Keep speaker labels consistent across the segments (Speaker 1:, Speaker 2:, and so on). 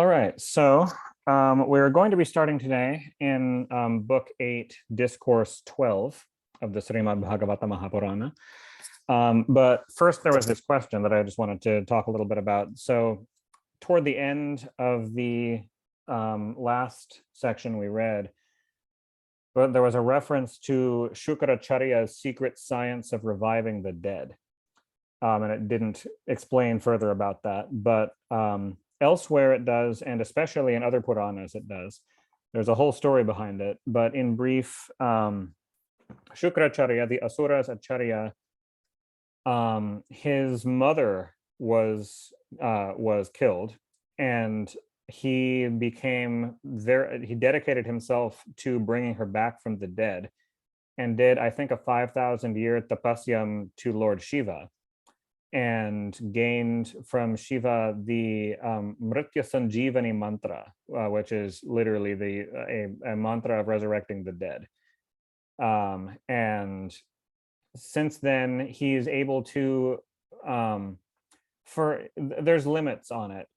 Speaker 1: All right, so we're going to be starting today in Book 8, Discourse 12 of the Shrimad Bhagavata Mahapurana. But first, there was this question that I just wanted to talk a little bit about. So toward the end of the last section we read, but there was a reference to Shukracharya's secret science of reviving the dead. And it didn't explain further about that, but elsewhere it does, and especially in other Puranas it does. There's a whole story behind it, but in brief, Shukracharya, the Asura's Acharya, his mother was killed, and he dedicated himself to bringing her back from the dead, and did, I think, a 5,000-year tapasyam to Lord Shiva, and gained from Shiva the Mritya Sanjeevani mantra, which is literally a mantra of resurrecting the dead. And since then, he's able to, there's limits on it.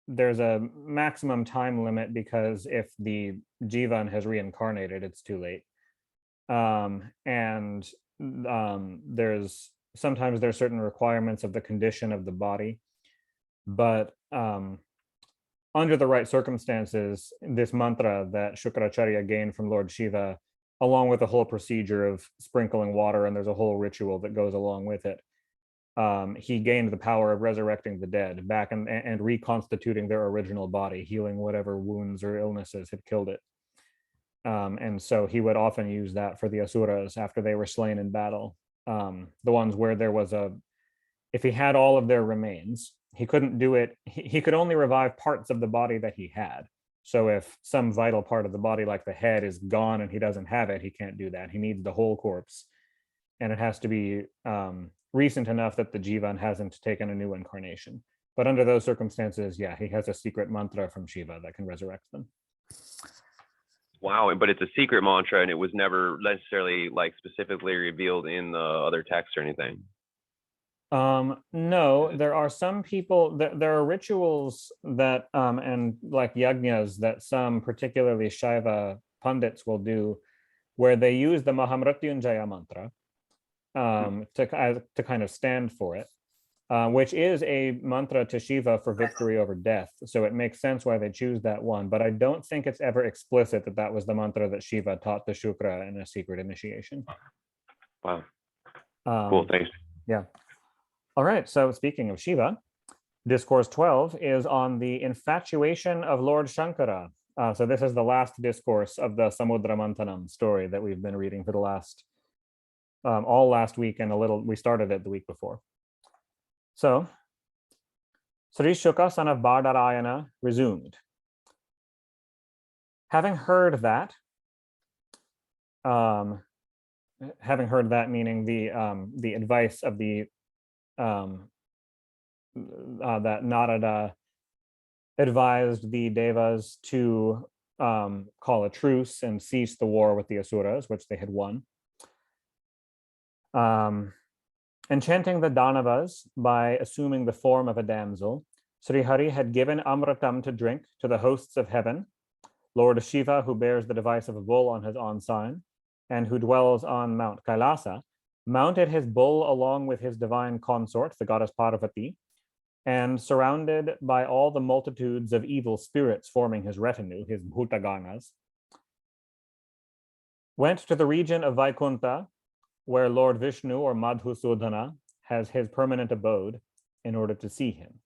Speaker 1: There's a maximum time limit, because if the Jivan has reincarnated, it's too late. And there's certain requirements of the condition of the body, but under the right circumstances, this mantra that Shukracharya gained from Lord Shiva, along with the whole procedure of sprinkling water, and there's a whole ritual that goes along with it, he gained the power of resurrecting the dead back and reconstituting their original body, healing whatever wounds or illnesses had killed it. And so he would often use that for the Asuras after they were slain in battle. The ones where there was if he had all of their remains, he couldn't do it. He could only revive parts of the body that he had. So if some vital part of the body, like the head, is gone and he doesn't have it, he can't do that. He needs the whole corpse. And it has to be recent enough that the Jivan hasn't taken a new incarnation. But under those circumstances, yeah, he has a secret mantra from Shiva that can resurrect them.
Speaker 2: Wow, but it's a secret mantra, and it was never necessarily specifically revealed in the other texts or anything.
Speaker 1: No, there are some people there are rituals that and like yajnas that some, particularly Shaiva pundits, will do, where they use the Mahamrityunjaya mantra to kind of stand for it. Which is a mantra to Shiva for victory over death. So it makes sense why they choose that one, but I don't think it's ever explicit that that was the mantra that Shiva taught to Shukra in a secret initiation.
Speaker 2: Wow. Cool, thanks.
Speaker 1: Yeah. All right, so speaking of Shiva, Discourse 12 is on the infatuation of Lord Shankara. So this is the last discourse of the Samudra Manthanam story that we've been reading for the last, all last week, and we started it the week before. So, Sri Shuka, son of Badarayana, resumed. Having heard that meaning the advice of the that Narada advised the Devas to call a truce and cease the war with the Asuras, which they had won. Enchanting the Danavas by assuming the form of a damsel, Sri Hari had given Amritam to drink to the hosts of heaven, Lord Shiva, who bears the device of a bull on his ensign, and who dwells on Mount Kailasa, mounted his bull along with his divine consort, the goddess Parvati, and surrounded by all the multitudes of evil spirits forming his retinue, his Bhutaganas, went to the region of Vaikunta, where Lord Vishnu, or Madhusudana, has his permanent abode, in order to see him.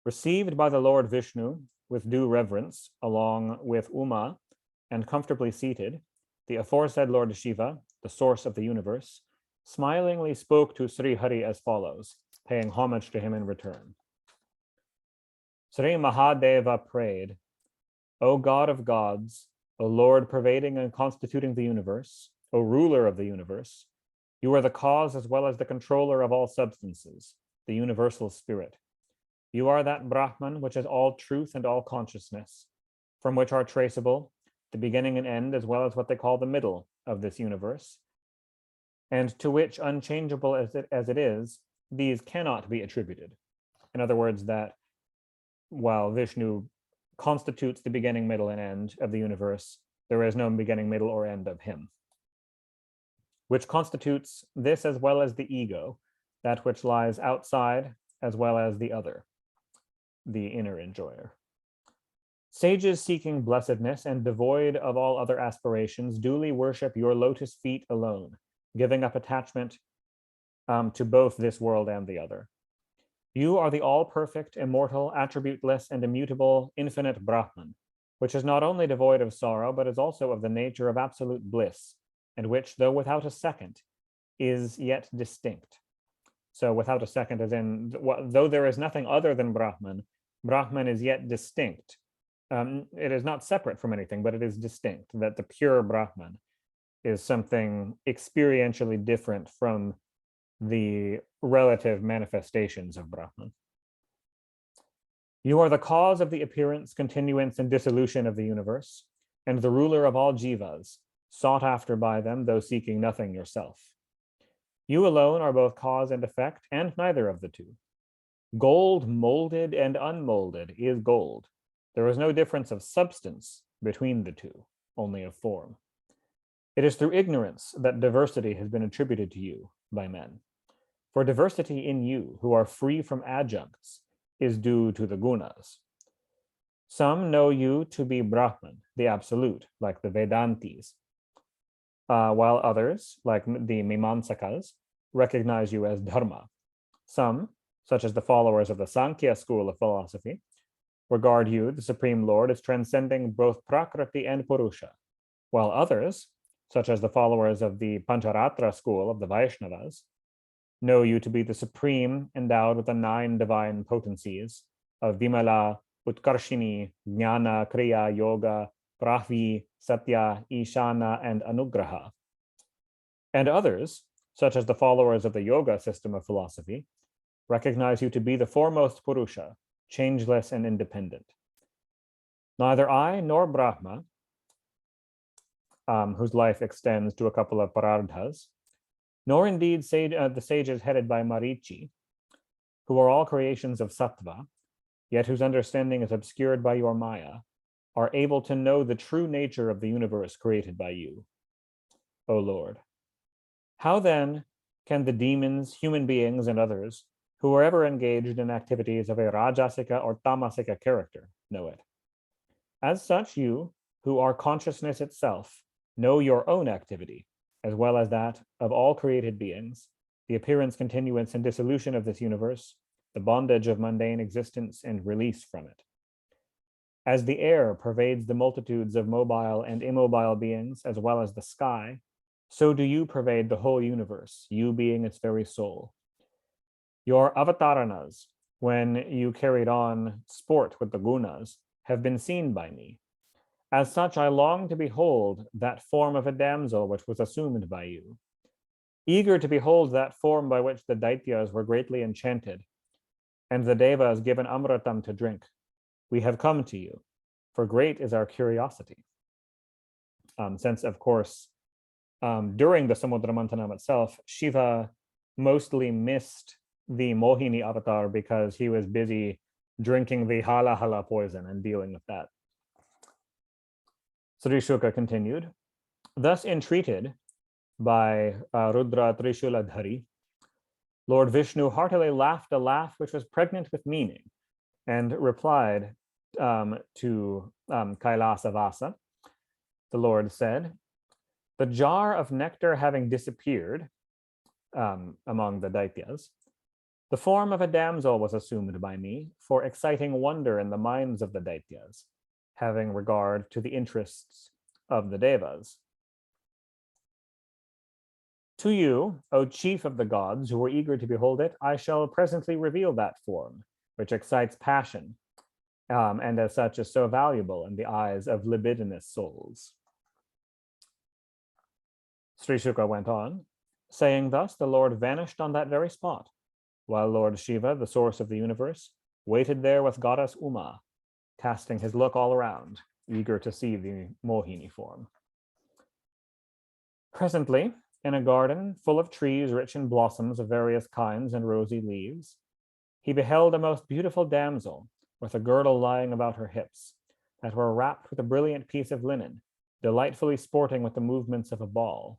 Speaker 1: Received by the Lord Vishnu with due reverence, along with Uma, and comfortably seated, the aforesaid Lord Shiva, the source of the universe, smilingly spoke to Sri Hari as follows, paying homage to him in return. Sri Mahadeva prayed, O God of gods, O Lord pervading and constituting the universe, O ruler of the universe, you are the cause as well as the controller of all substances, the universal spirit. You are that Brahman which is all truth and all consciousness, from which are traceable the beginning and end, as well as what they call the middle of this universe, and to which, unchangeable as it is, these cannot be attributed. In other words, that while Vishnu constitutes the beginning, middle, and end of the universe, there is no beginning, middle, or end of him, which constitutes this as well as the ego, that which lies outside as well as the other, the inner enjoyer. Sages seeking blessedness and devoid of all other aspirations duly worship your lotus feet alone, giving up attachment to both this world and the other. You are the all-perfect, immortal, attributeless, and immutable, infinite Brahman, which is not only devoid of sorrow, but is also of the nature of absolute bliss, and which, though without a second, is yet distinct. So without a second as in, though there is nothing other than Brahman, Brahman is yet distinct. It is not separate from anything, but it is distinct, that the pure Brahman is something experientially different from the relative manifestations of Brahman. You are the cause of the appearance, continuance, and dissolution of the universe, and the ruler of all jivas, sought after by them, though seeking nothing yourself. You alone are both cause and effect, and neither of the two. Gold molded and unmolded is gold. There is no difference of substance between the two, only of form. It is through ignorance that diversity has been attributed to you by men. For diversity in you, who are free from adjuncts, is due to the gunas. Some know you to be Brahman, the absolute, like the Vedantis, while others, like the Mimamsakas, recognize you as Dharma. Some, such as the followers of the Sankhya school of philosophy, regard you, the Supreme Lord, as transcending both Prakriti and Purusha, while others, such as the followers of the Pancharatra school of the Vaishnavas, know you to be the supreme, endowed with the 9 divine potencies of Vimala, Utkarshini, Jnana, Kriya, Yoga, Prahvi, Satya, Ishana, and Anugraha. And others, such as the followers of the yoga system of philosophy, recognize you to be the foremost Purusha, changeless and independent. Neither I nor Brahma, whose life extends to a couple of parardhas, nor indeed the sages headed by Marichi, who are all creations of sattva, yet whose understanding is obscured by your maya, are able to know the true nature of the universe created by you, O Lord. How then can the demons, human beings, and others who are ever engaged in activities of a rajasika or tamasika character know it? As such, you, who are consciousness itself, know your own activity, as well as that of all created beings, the appearance, continuance, and dissolution of this universe, the bondage of mundane existence, and release from it. As the air pervades the multitudes of mobile and immobile beings, as well as the sky, so do you pervade the whole universe, you being its very soul. Your avataranas, when you carried on sport with the gunas, have been seen by me. As such, I long to behold that form of a damsel which was assumed by you. Eager to behold that form by which the Daityas were greatly enchanted, and the Devas given amritam to drink, we have come to you, for great is our curiosity. Since, of course, during the Samudra Mantanam itself, Shiva mostly missed the Mohini avatar because he was busy drinking the hala hala poison and dealing with that. Sri Shuka continued, thus entreated by Rudra Trishuladhari, Lord Vishnu heartily laughed a laugh which was pregnant with meaning and replied to Kailasavasa. The Lord said, the jar of nectar having disappeared among the Daityas, the form of a damsel was assumed by me for exciting wonder in the minds of the Daityas, having regard to the interests of the Devas. To you, O chief of the gods who were eager to behold it, I shall presently reveal that form, which excites passion, and as such is so valuable in the eyes of libidinous souls. Sri Shuka went on, saying thus, the Lord vanished on that very spot, while Lord Shiva, the source of the universe, waited there with goddess Uma, casting his look all around, eager to see the Mohini form. Presently, in a garden full of trees rich in blossoms of various kinds and rosy leaves, he beheld a most beautiful damsel, with a girdle lying about her hips, that were wrapped with a brilliant piece of linen, delightfully sporting with the movements of a ball.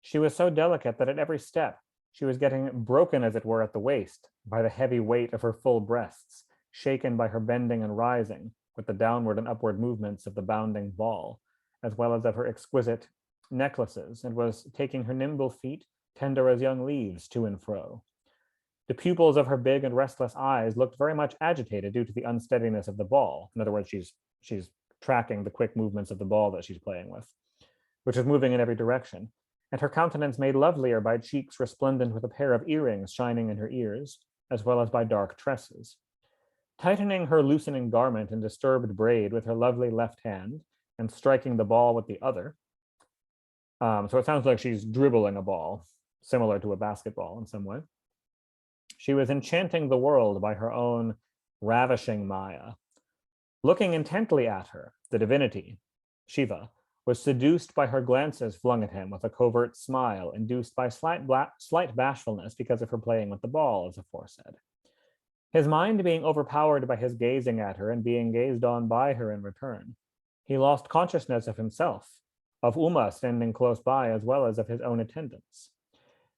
Speaker 1: She was so delicate that at every step she was getting broken, as it were, at the waist by the heavy weight of her full breasts, shaken by her bending and rising with the downward and upward movements of the bounding ball, as well as of her exquisite necklaces, and was taking her nimble feet, tender as young leaves, to and fro. The pupils of her big and restless eyes looked very much agitated due to the unsteadiness of the ball. In other words, she's tracking the quick movements of the ball that she's playing with, which is moving in every direction, and her countenance made lovelier by cheeks resplendent with a pair of earrings shining in her ears, as well as by dark tresses. Tightening her loosening garment and disturbed braid with her lovely left hand, and striking the ball with the other. So it sounds like she's dribbling a ball, similar to a basketball in some way. She was enchanting the world by her own ravishing Maya. Looking intently at her, the divinity, Shiva, was seduced by her glances flung at him with a covert smile, induced by slight bashfulness because of her playing with the ball, as aforesaid. His mind being overpowered by his gazing at her and being gazed on by her in return, he lost consciousness of himself, of Uma standing close by, as well as of his own attendants.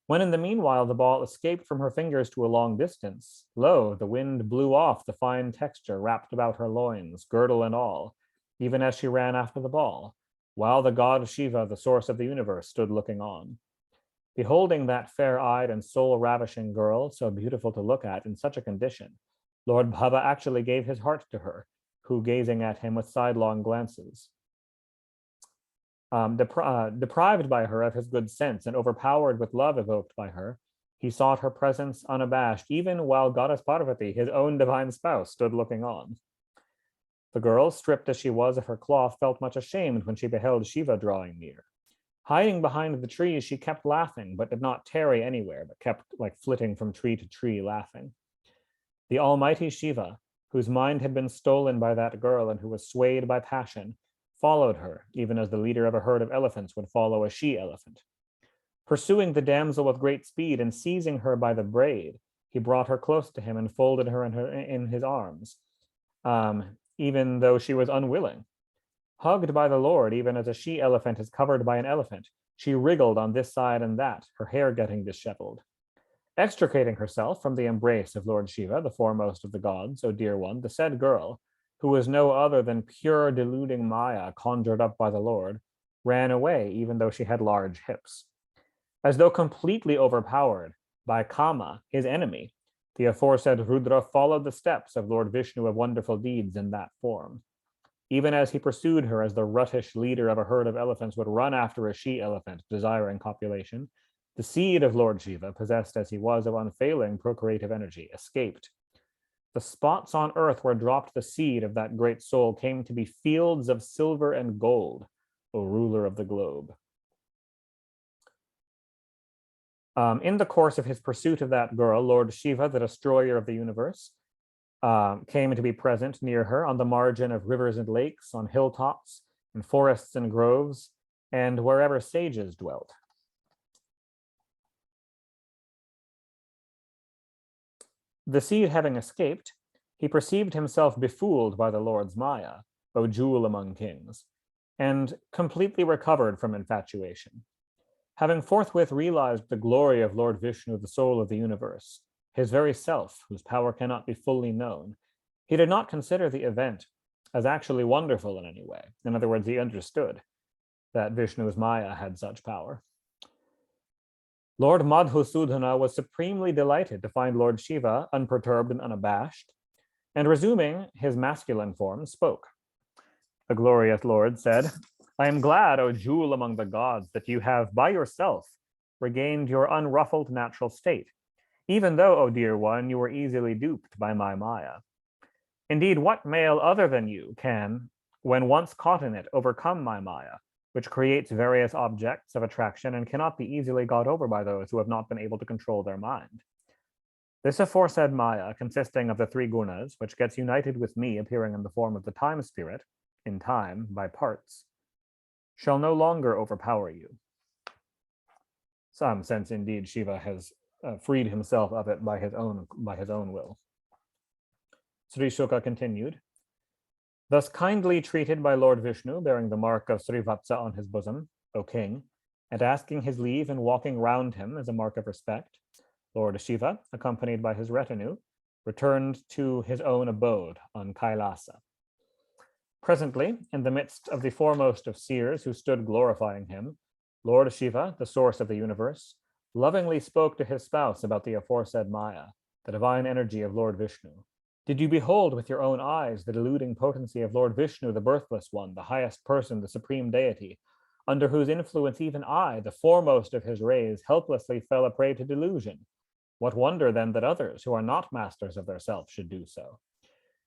Speaker 1: When in the meanwhile the ball escaped from her fingers to a long distance, lo, the wind blew off the fine texture wrapped about her loins, girdle and all, even as she ran after the ball, while the god Shiva, the source of the universe, stood looking on. Beholding that fair-eyed and soul-ravishing girl, so beautiful to look at in such a condition, Lord Bhava actually gave his heart to her, who, gazing at him with sidelong glances, deprived by her of his good sense and overpowered with love evoked by her, he sought her presence unabashed, even while goddess Parvati, his own divine spouse, stood looking on. The girl, stripped as she was of her cloth, felt much ashamed when she beheld Shiva drawing near. Hiding behind the trees, she kept laughing, but did not tarry anywhere, but kept like flitting from tree to tree laughing. The almighty Shiva, whose mind had been stolen by that girl and who was swayed by passion, followed her, even as the leader of a herd of elephants would follow a she-elephant. Pursuing the damsel with great speed and seizing her by the braid, he brought her close to him and folded her in his arms, even though she was unwilling. Hugged by the Lord, even as a she-elephant is covered by an elephant, she wriggled on this side and that, her hair getting disheveled. Extricating herself from the embrace of Lord Shiva, the foremost of the gods, O dear one, the said girl, who was no other than pure deluding Maya conjured up by the Lord, ran away even though she had large hips. As though completely overpowered by Kama, his enemy, the aforesaid Rudra followed the steps of Lord Vishnu of wonderful deeds in that form. Even as he pursued her as the ruttish leader of a herd of elephants would run after a she-elephant desiring copulation, the seed of Lord Shiva, possessed as he was of unfailing procreative energy, escaped. The spots on earth where dropped the seed of that great soul came to be fields of silver and gold, O ruler of the globe. In the course of his pursuit of that girl, Lord Shiva, the destroyer of the universe, came to be present near her on the margin of rivers and lakes, on hilltops, in forests and groves, and wherever sages dwelt. The seed having escaped, he perceived himself befooled by the Lord's Maya, O jewel among kings, and completely recovered from infatuation. Having forthwith realized the glory of Lord Vishnu, the soul of the universe, his very self, whose power cannot be fully known, he did not consider the event as actually wonderful in any way. In other words, he understood that Vishnu's Maya had such power. Lord Madhusudana was supremely delighted to find Lord Shiva unperturbed and unabashed, and resuming his masculine form, spoke. The glorious Lord said, I am glad, O jewel among the gods, that you have by yourself regained your unruffled natural state, even though, O dear one, you were easily duped by my Maya. Indeed, what male other than you can, when once caught in it, overcome my Maya, which creates various objects of attraction and cannot be easily got over by those who have not been able to control their mind? This aforesaid Maya, consisting of the three gunas, which gets united with me appearing in the form of the time spirit, in time, by parts, shall no longer overpower you. Some sense indeed Shiva has freed himself of it by his own will. Sri Shuka continued, thus kindly treated by Lord Vishnu, bearing the mark of Srivatsa on his bosom, O king, and asking his leave and walking round him as a mark of respect, Lord Shiva, accompanied by his retinue, returned to his own abode on Kailasa. Presently, in the midst of the foremost of seers who stood glorifying him, Lord Shiva, the source of the universe, lovingly spoke to his spouse about the aforesaid Maya, the divine energy of Lord Vishnu. Did you behold with your own eyes the deluding potency of Lord Vishnu, the birthless one, the highest person, the supreme deity, under whose influence even I, the foremost of his rays, helplessly fell a prey to delusion? What wonder then that others, who are not masters of their self, should do so?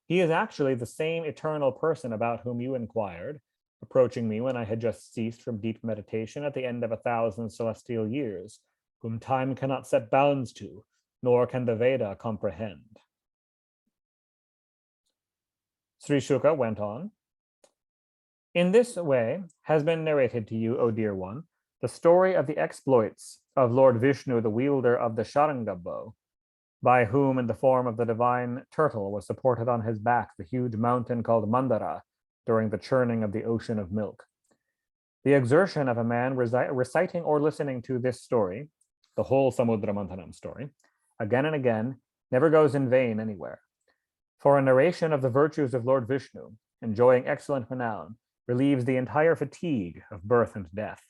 Speaker 1: He is actually the same eternal person about whom you inquired, approaching me when I had just ceased from deep meditation at the end of 1,000 celestial years, whom time cannot set bounds to, nor can the Veda comprehend. Sri Shuka went on. In this way has been narrated to you, O dear one, the story of the exploits of Lord Vishnu, the wielder of the Sharanga bow, by whom in the form of the divine turtle was supported on his back the huge mountain called Mandara during the churning of the ocean of milk. The exertion of a man reciting or listening to this story, the whole Samudra Manthanam story, again and again, never goes in vain anywhere. For a narration of the virtues of Lord Vishnu, enjoying excellent renown, relieves the entire fatigue of birth and death.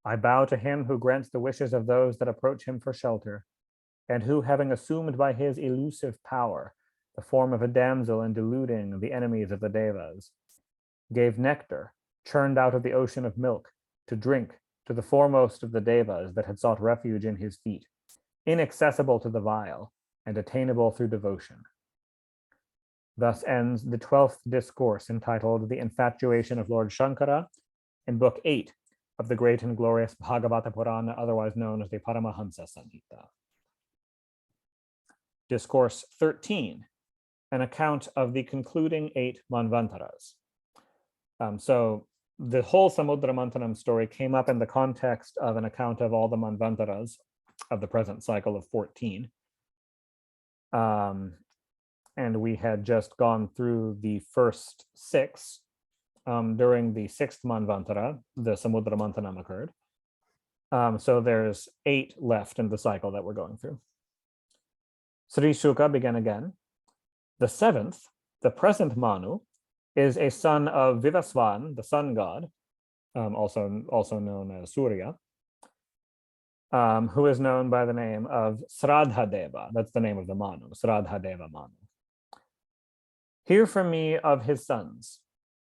Speaker 1: I bow to him who grants the wishes of those that approach him for shelter, and who, having assumed by his elusive power the form of a damsel and deluding the enemies of the Devas, gave nectar, churned out of the ocean of milk, to drink to the foremost of the Devas that had sought refuge in his feet, inaccessible to the vile, and attainable through devotion. Thus ends the 12th discourse entitled The Infatuation of Lord Shankara in Book 8 of the great and glorious Bhagavata Purana, otherwise known as the Paramahansa Samhita. Discourse 13, an account of the concluding 8 Manvantaras. So the whole Samudra Manthanam story came up in the context of an account of all the Manvantaras of the present cycle of 14. And we had just gone through the first 6. During the 6th Manvantara, the Samudra Manthanam occurred. So there's 8 left in the cycle that we're going through. Sri Shuka began again. The 7th, the present Manu, is a son of Vivasvan, the sun god, also known as Surya, who is known by the name of Sradhadeva. That's the name of the Manu, Sradhadeva Manu. Hear from me of his sons.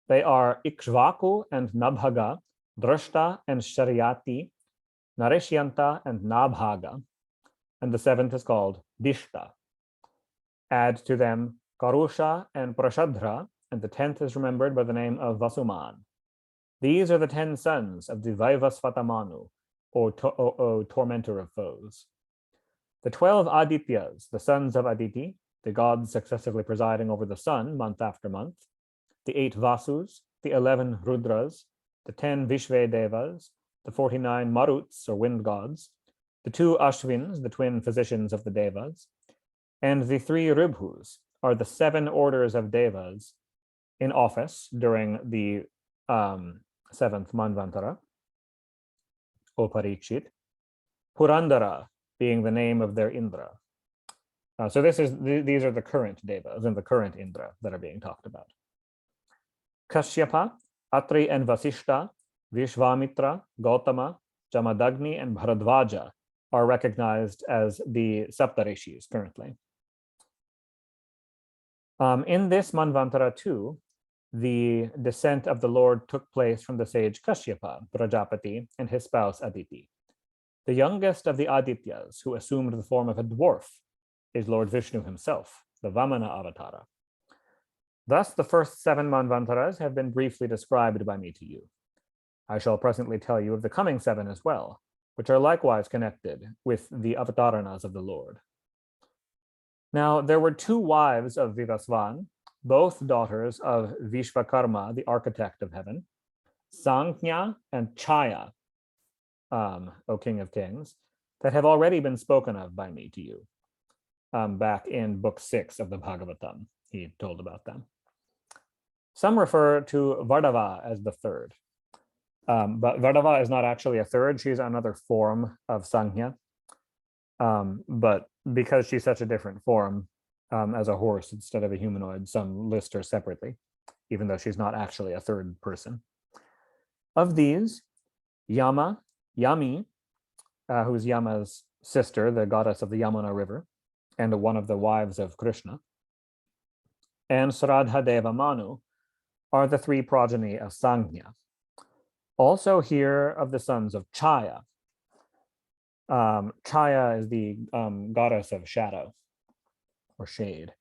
Speaker 1: They are Ikshvaku and Nabhaga, Drashta and Sharyati, Nareshyanta and Nabhaga, and the 7th is called Dishta. Add to them Karusha and Prashadra, and the 10th is remembered by the name of Vasuman. These are the 10 sons of the Vaivasvata Manu, or tormentor of foes. The 12 Adityas, the sons of Aditi, the gods successively presiding over the sun month after month, the 8 Vasus, the 11 Rudras, the 10 Vishvedevas, the 49 Maruts, or wind gods, the 2 Ashvins, the twin physicians of the Devas, and the 3 Ribhus are the 7 orders of Devas in office during the 7th Manvantara, O Parikshit, Purandara being the name of their Indra. So these are the current Devas and the current Indra that are being talked about. Kashyapa, Atri and Vasishta, Vishvamitra, Gautama, Jamadagni, and Bharadvaja are recognized as the Saptarishis currently. In this Manvantara too, the descent of the Lord took place from the sage Kashyapa, Prajapati, and his spouse Aditi. The youngest of the Adityas, who assumed the form of a dwarf, is Lord Vishnu himself, the Vamana Avatara. Thus, the first 7 Manvantaras have been briefly described by me to you. I shall presently tell you of the coming 7 as well, which are likewise connected with the Avataranas of the Lord. Now, there were 2 wives of Vivasvan, both daughters of Vishvakarma, the architect of heaven, Sankhya and Chaya, O King of Kings, that have already been spoken of by me to you. Back in book 6 of the Bhagavatam, he told about them. Some refer to Vardava as the third. But Vardava is not actually a third. She's another form of Sangya. But because she's such a different form as a horse instead of a humanoid, some list her separately, even though she's not actually a third person. Of these, Yami, who is Yama's sister, the goddess of the Yamuna River, and one of the wives of Krishna, and Sradhadeva Manu are the three progeny of Sangya. Also here of the sons of Chaya. Chaya is the goddess of shadow or shade.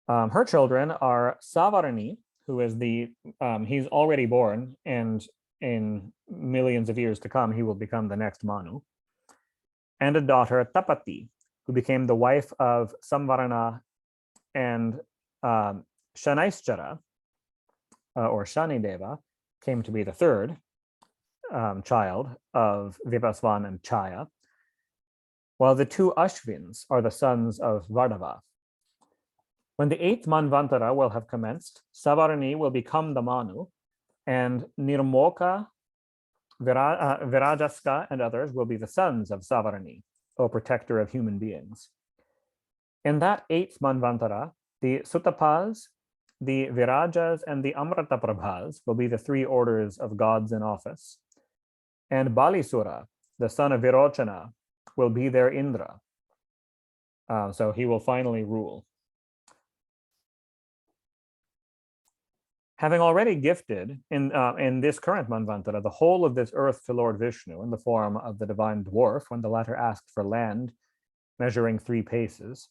Speaker 1: Her children are Savarani, who is he's already born, and in millions of years to come, he will become the next Manu, and a daughter, Tapati, who became the wife of Samvarana, and Shanaishchara, or Shanideva, came to be the third child of Vipasvan and Chaya, while the two Ashvins are the sons of Vardava. When the 8th Manvantara will have commenced, Savarani will become the Manu, and Nirmoka, Virajaska, and others will be the sons of Savarani, O protector of human beings. In that 8th Manvantara, the Sutapas, the Virajas, and the Amrata Prabhas will be the three orders of gods in office. And Balisura, the son of Virochana, will be their Indra. So he will finally rule. Having already gifted in this current Manvantara the whole of this earth to Lord Vishnu in the form of the divine dwarf, when the latter asked for land measuring 3 paces,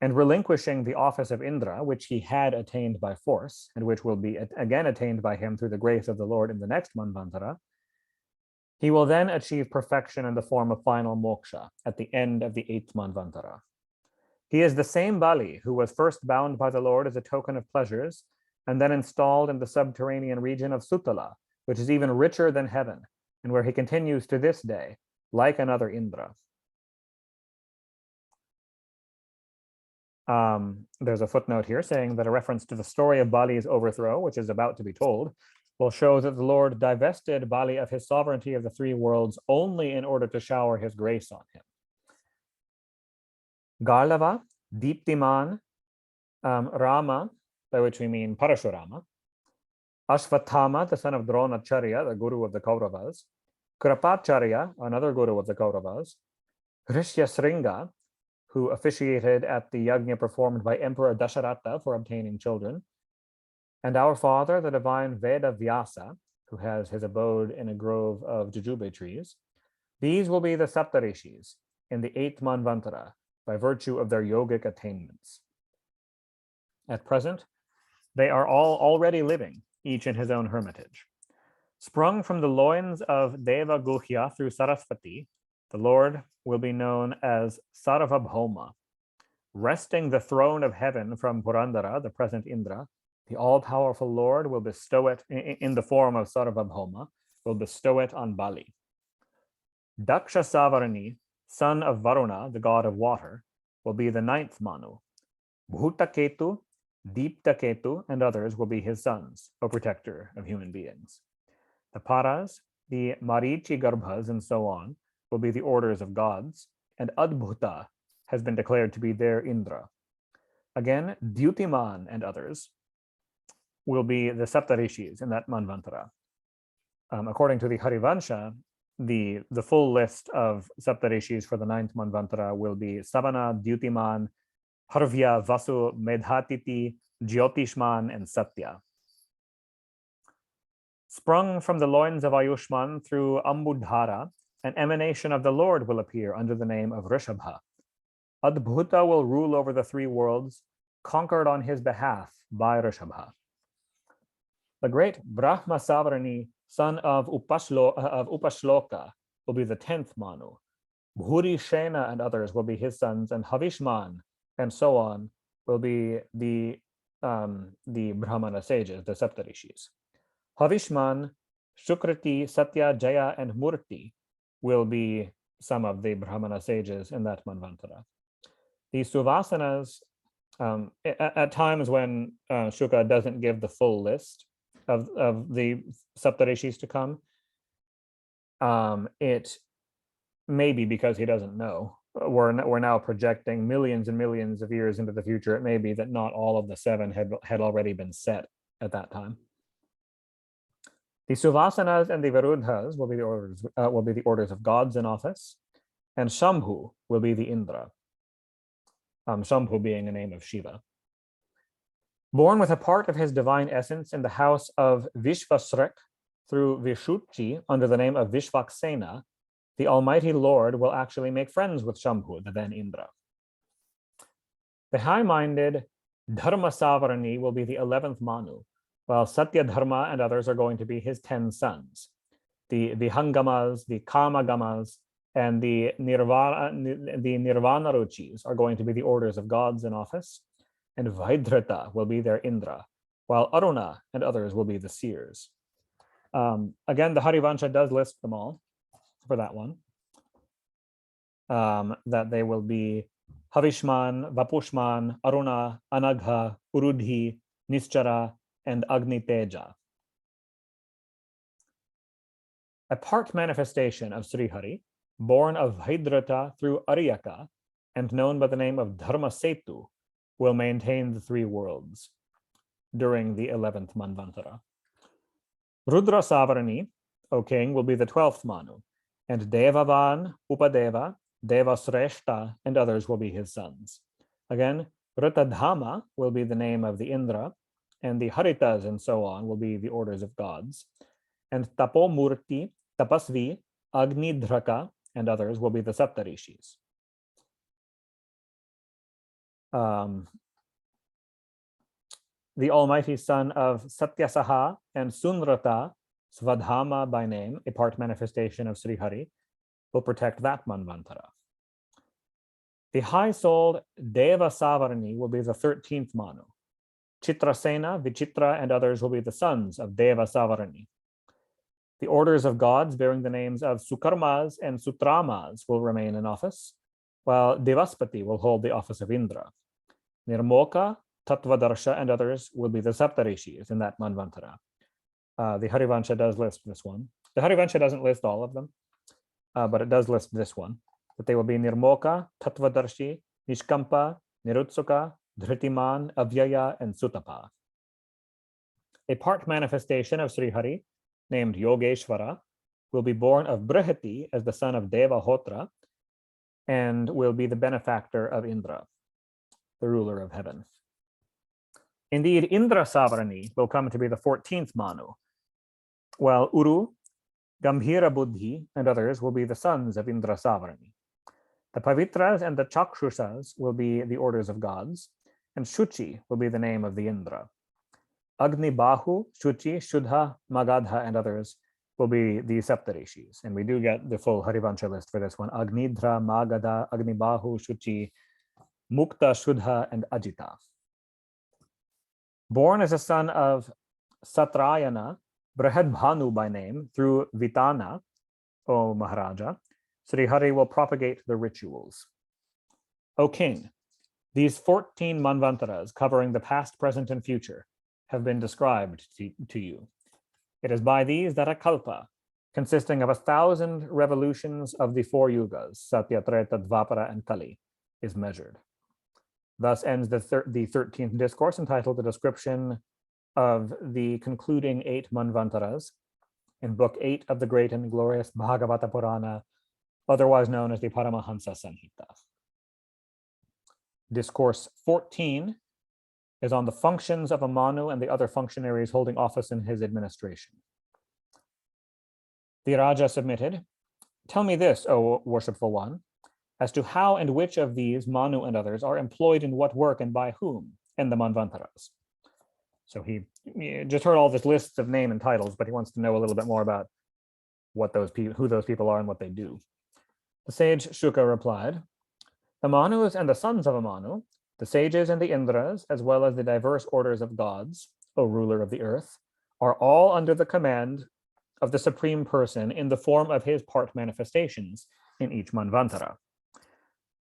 Speaker 1: and relinquishing the office of Indra, which he had attained by force, and which will be again attained by him through the grace of the Lord in the next Manvantara, he will then achieve perfection in the form of final moksha at the end of the 8th Manvantara. He is the same Bali who was first bound by the Lord as a token of pleasures, and then installed in the subterranean region of Sutala, which is even richer than heaven, and where he continues to this day, like another Indra. There's a footnote here saying that a reference to the story of Bali's overthrow, which is about to be told, will show that the Lord divested Bali of his sovereignty of the 3 worlds only in order to shower his grace on him. Garlava, Deeptiman, Rama, by which we mean Parashurama, Ashvatthama, the son of Dronacharya, the guru of the Kauravas, Kripacharya, another guru of the Kauravas, Rishyasringa, who officiated at the yajna performed by Emperor Dasharatha for obtaining children, and our father, the divine Veda Vyasa, who has his abode in a grove of jujube trees. These will be the Saptarishis in the 8th Manvantara by virtue of their yogic attainments. At present, they are all already living, each in his own hermitage. Sprung from the loins of Deva Guhya through Sarasvati, the Lord will be known as Sarvabhauma. Wresting the throne of heaven from Purandara, the present Indra, the all-powerful Lord will bestow it in the form of Sarvabhauma, will bestow it on Bali. Daksha Savarani, son of Varuna, the god of water, will be the 9th Manu. Bhutaketu, Deeptaketu, and others will be his sons, O protector of human beings. The Paras, the Marichi Garbhas, and so on, will be the orders of gods, and Adbhuta has been declared to be their Indra. Again, Dyutiman and others will be the Saptarishis in that Manvantara. According to the Harivansha, the full list of Saptarishis for the 9th Manvantara will be Savana, Dyutiman, Harvya, Vasu, Medhatiti, Jyotishman, and Satya. Sprung from the loins of Ayushman through Ambudhara, an emanation of the Lord will appear under the name of Rishabha. Adbhuta will rule over the 3 worlds, conquered on his behalf by Rishabha. The great Brahma Savarani, son of Upashloka, will be the 10th Manu. Bhuri Shena and others will be his sons, and Havishman, and so on, will be the Brahmana sages, the Saptarishis. Havishman, Shukriti, Satya, Jaya, and Murti will be some of the Brahmana sages in that Manvantara. The Suvasanas, at times when Shuka doesn't give the full list of the Saptarishis to come, it may be because he doesn't know. We're now projecting millions and millions of years into the future. It may be that not all of the 7 had already been set at that time. The Suvasanas and the Varudhas will be the orders of gods in office, and Shambhu will be the Indra. Shambhu being a name of Shiva. Born with a part of his divine essence in the house of Vishvasrek through Vishuchi under the name of Vishvaksena, the Almighty Lord will actually make friends with Shambhu, the then Indra. The high-minded Dharma Savarani will be the 11th Manu, while Satya Dharma and others are going to be his 10 sons. The Hangamas, the Kamagamas, and the Nirvana Ruchis are going to be the orders of gods in office, and Vaidhrita will be their Indra, while Aruna and others will be the seers. Again, the Harivansha does list them all for that one. That they will be Havishman, Vapushman, Aruna, Anagha, Urudhi, Nischara, and Agni Teja. A part manifestation of Srihari, born of Vaidhrita through Aryaka, and known by the name of Dharma Setu, will maintain the 3 worlds during the 11th Manvantara. Rudra Savarani, O king, will be the 12th Manu, and Devavan, Upadeva, Devasreshta, and others will be his sons. Again, Rutadhama will be the name of the Indra, and the Haritas and so on will be the orders of gods. And Tapomurti, Tapasvi, Agnidhraka, and others will be the Saptarishis. The almighty son of Satyasaha and Sunrata, Svadhama by name, a part manifestation of Srihari, will protect that Manvantara. The high-souled Deva Savarani will be the 13th Manu. Chitrasena, Vichitra, and others will be the sons of Deva Savarani. The orders of gods bearing the names of Sukarmas and Sutramas will remain in office, while Devaspati will hold the office of Indra. Nirmoka, Tattvadarsha, and others will be the Saptarishis in that Manvantara. The Harivansha does list this one. The Harivansha doesn't list all of them, but it does list this one, that they will be Nirmoka, Tattvadarshi, Nishkampa, Nirutsuka, Dhritiman, Avyaya, and Sutapa. A part manifestation of Srihari, named Yogeshvara, will be born of Brihati as the son of Devahotra, and will be the benefactor of Indra, the ruler of heaven. Indeed, Indra Savarani will come to be the 14th Manu, while Uru, Gambhira Buddhi, and others will be the sons of Indra Savarani. The Pavitras and the Chakshusas will be the orders of gods, and Shuchi will be the name of the Indra. Agni Bahu, Shuchi, Shuddha, Magadha, and others will be the Saptarishis. And we do get the full Harivansha list for this one. Agnidra, Magadha, Agni Bahu, Shuchi, Mukta, Shuddha, and Ajita. Born as a son of Satrayana, Brahadbhanu by name, through Vitana, O Maharaja, Srihari will propagate the rituals. O king, these 14 Manvantaras covering the past, present, and future have been described to you. It is by these that a kalpa, consisting of 1,000 revolutions of the 4 yugas, Satya, Treta, Dvapara, and Kali, is measured. Thus ends the 13th discourse, entitled The Description of the Concluding 8 Manvantaras in Book 8 of the Great and Glorious Bhagavata Purana, otherwise known as the Paramahansa Samhita. Discourse 14 is on the functions of a Manu and the other functionaries holding office in his administration. The Raja submitted, "Tell me this, O worshipful one, as to how and which of these Manu and others are employed in what work and by whom in the Manvantaras." So he just heard all this lists of name and titles, but he wants to know a little bit more about what those people, who those people are and what they do. The sage Shuka replied, "The Manus and the sons of a Manu, the sages and the Indras, as well as the diverse orders of gods, O ruler of the earth, are all under the command of the Supreme Person in the form of his part manifestations, in each Manvantara.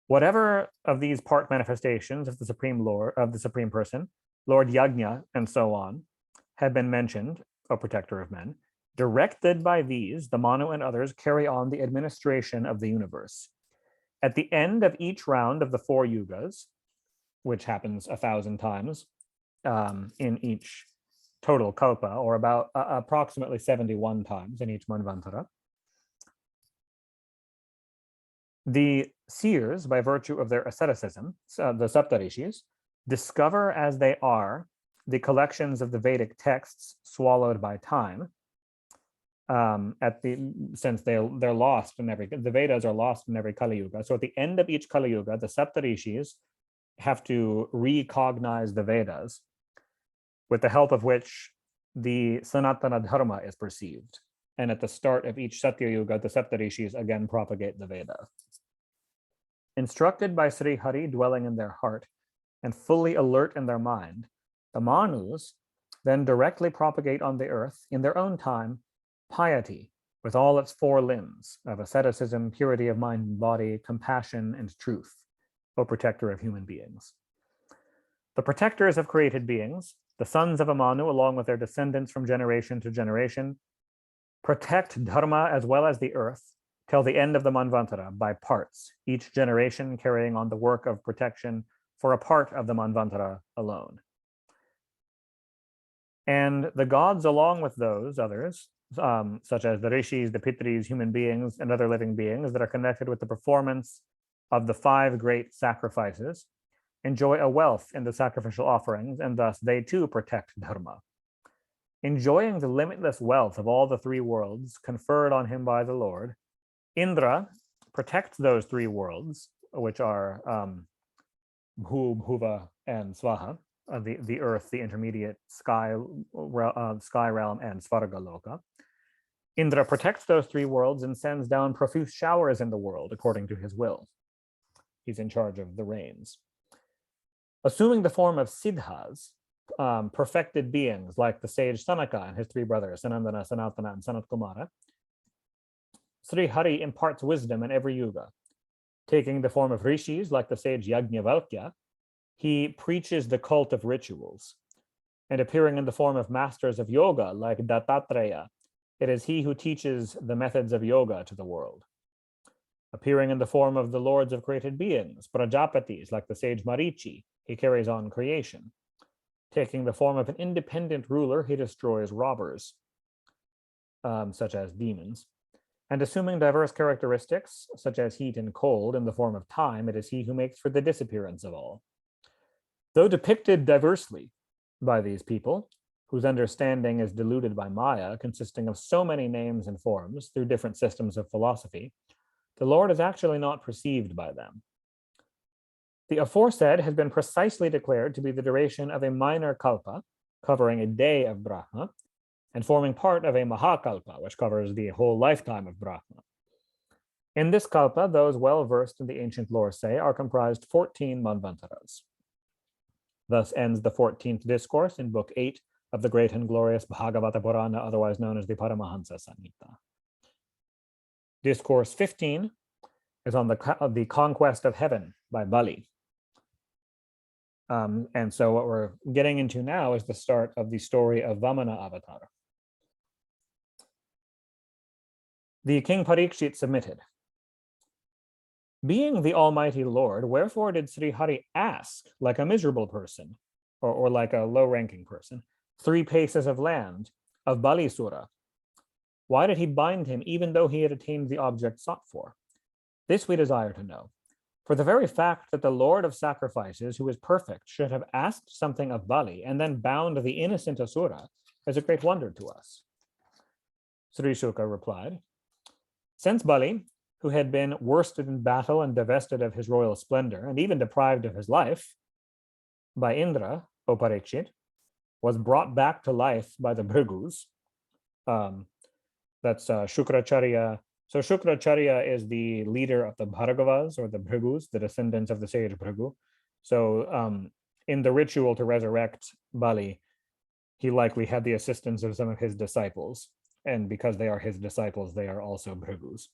Speaker 1: Whatever of these part manifestations of the Supreme Lord, of the Supreme Person, Lord Yajna, and so on, have been mentioned, O protector of men, directed by these, the Manu and others carry on the administration of the universe. At the end of each round of the 4 yugas, which happens 1,000 times in each total kalpa, or about approximately 71 times in each manvantara, the seers, by virtue of their asceticism, the Saptarishis, discover as they are the collections of the Vedic texts swallowed by time. Since they're lost in the Vedas are lost in every Kali Yuga. So at the end of each Kali Yuga, the Saptarishis have to recognize the Vedas, with the help of which the Sanatana Dharma is perceived. And at the start of each Satya Yuga, the Saptarishis again propagate the Veda. Instructed by Sri Hari dwelling in their heart and fully alert in their mind, the Manus then directly propagate on the earth in their own time piety with all its 4 limbs of asceticism, purity of mind and body, compassion, and truth, O protector of human beings. The protectors of created beings, the sons of a Manu, along with their descendants from generation to generation, protect Dharma as well as the earth till the end of the Manvantara by parts, each generation carrying on the work of protection for a part of the Manvantara alone. And the gods, along with those others, such as the rishis, the pitris, human beings, and other living beings that are connected with the performance of the 5 great sacrifices, enjoy a wealth in the sacrificial offerings, and thus they too protect Dharma. Enjoying the limitless wealth of all the 3 worlds conferred on him by the Lord, Indra protects those 3 worlds, which are Bhuva, and Swaha, the earth, the intermediate sky realm, and Svargaloka. Indra protects those 3 worlds and sends down profuse showers in the world according to his will. He's in charge of the rains. Assuming the form of siddhas, perfected beings like the sage Sanaka and his 3 brothers, Sanandana, Sanatana, and Sanat Kumara, Sri Hari imparts wisdom in every yuga. Taking the form of rishis like the sage Yajnavalkya, he preaches the cult of rituals. And appearing in the form of masters of yoga like Dattatreya, it is he who teaches the methods of yoga to the world. Appearing in the form of the lords of created beings, Prajapatis like the sage Marichi, he carries on creation. Taking the form of an independent ruler, he destroys robbers, such as demons. And assuming diverse characteristics, such as heat and cold, in the form of time, it is he who makes for the disappearance of all. Though depicted diversely by these people, whose understanding is deluded by Maya, consisting of so many names and forms through different systems of philosophy, the Lord is actually not perceived by them. The aforesaid has been precisely declared to be the duration of a minor kalpa, covering a day of Brahma, and forming part of a Mahakalpa, which covers the whole lifetime of Brahma. In this kalpa, those well versed in the ancient lore say are comprised 14 manvantaras. Thus ends the 14th discourse in Book 8 of the great and glorious Bhagavata Purana, otherwise known as the Paramahansa Samhita. Discourse 15 is on the conquest of heaven by Bali. And so what we're getting into now is the start of the story of Vamana Avatar. The King Parikshit submitted. Being the Almighty Lord, wherefore did Sri Hari ask, like a miserable person, or like a low-ranking person, 3 paces of land of Balisura? Why did he bind him even though he had attained the object sought for? This we desire to know. For the very fact that the Lord of sacrifices, who is perfect, should have asked something of Bali and then bound the innocent Asura is a great wonder to us. Sri Shuka replied, since Bali, who had been worsted in battle and divested of his royal splendor, and even deprived of his life by Indra, O Parikshit, was brought back to life by the Bhrigus. That's Shukracharya. So Shukracharya is the leader of the Bhargavas, or the Bhrigus, the descendants of the sage Bhrigu. So in the ritual to resurrect Bali, he likely had the assistance of some of his disciples. And because they are his disciples, they are also Bhrigus.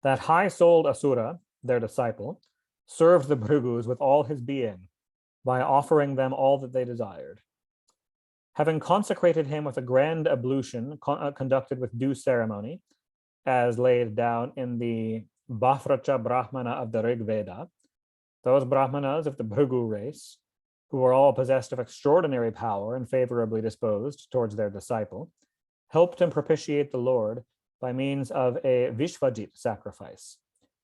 Speaker 1: That high-souled Asura, their disciple, served the Bhrigus with all his being by offering them all that they desired. Having consecrated him with a grand ablution conducted with due ceremony, as laid down in the Bhafracha Brahmana of the Rig Veda, those Brahmanas of the Bhrigu race, who were all possessed of extraordinary power and favorably disposed towards their disciple, helped him propitiate the Lord by means of a Vishvajit sacrifice,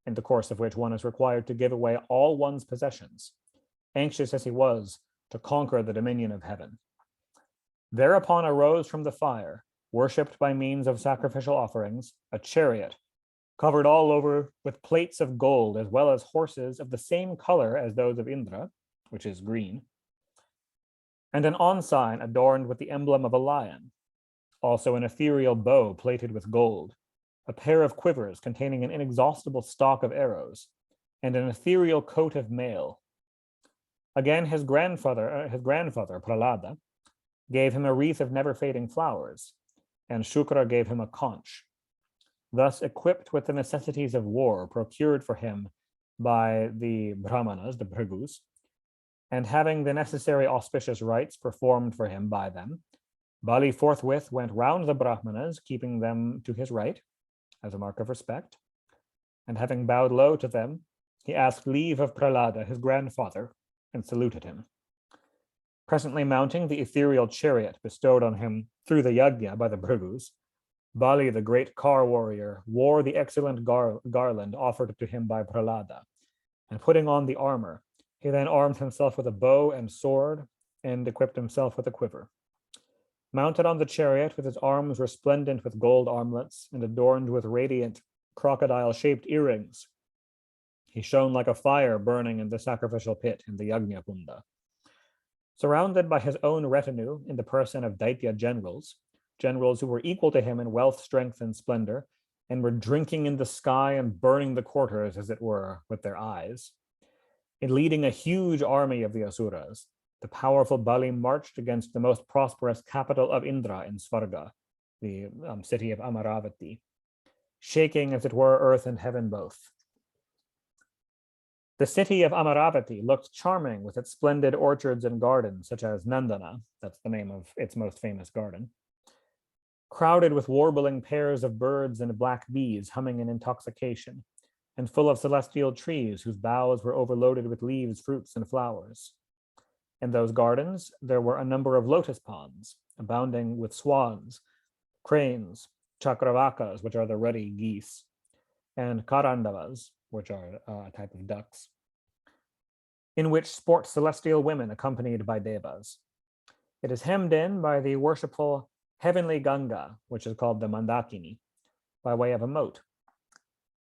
Speaker 1: in the course of which one is required to give away all one's possessions, anxious as he was to conquer the dominion of heaven. Thereupon arose from the fire, worshipped by means of sacrificial offerings, a chariot, covered all over with plates of gold, as well as horses of the same color as those of Indra, which is green, and an ensign adorned with the emblem of a lion, also an ethereal bow plated with gold, a pair of quivers containing an inexhaustible stock of arrows, and an ethereal coat of mail. Again, his grandfather Prahlada, gave him a wreath of never-fading flowers, and Shukra gave him a conch. Thus, equipped with the necessities of war procured for him by the Brahmanas, the Bhrigus, and having the necessary auspicious rites performed for him by them, Bali forthwith went round the Brahmanas, keeping them to his right, as a mark of respect, and having bowed low to them, he asked leave of Prahlada, his grandfather, and saluted him. Presently mounting the ethereal chariot bestowed on him through the yajna by the Bhrigus, Bali, the great car warrior, wore the excellent garland offered to him by Prahlada, and putting on the armor, he then armed himself with a bow and sword, and equipped himself with a quiver. Mounted on the chariot with his arms resplendent with gold armlets and adorned with radiant crocodile-shaped earrings, he shone like a fire burning in the sacrificial pit in the Yajna Kunda. Surrounded by his own retinue in the person of Daitya generals who were equal to him in wealth, strength, and splendor, and were drinking in the sky and burning the quarters, as it were, with their eyes. In leading a huge army of the Asuras, the powerful Bali marched against the most prosperous capital of Indra in Svarga, the city of Amaravati, shaking, as it were, earth and heaven both. The city of Amaravati looked charming with its splendid orchards and gardens, such as Nandana, that's the name of its most famous garden, crowded with warbling pairs of birds and black bees humming in intoxication, and full of celestial trees whose boughs were overloaded with leaves, fruits, and flowers. In those gardens, there were a number of lotus ponds, abounding with swans, cranes, chakravakas, which are the ruddy geese, and karandavas, which are a type of ducks, in which sport celestial women accompanied by devas. It is hemmed in by the worshipful heavenly Ganga, which is called the Mandakini, by way of a moat.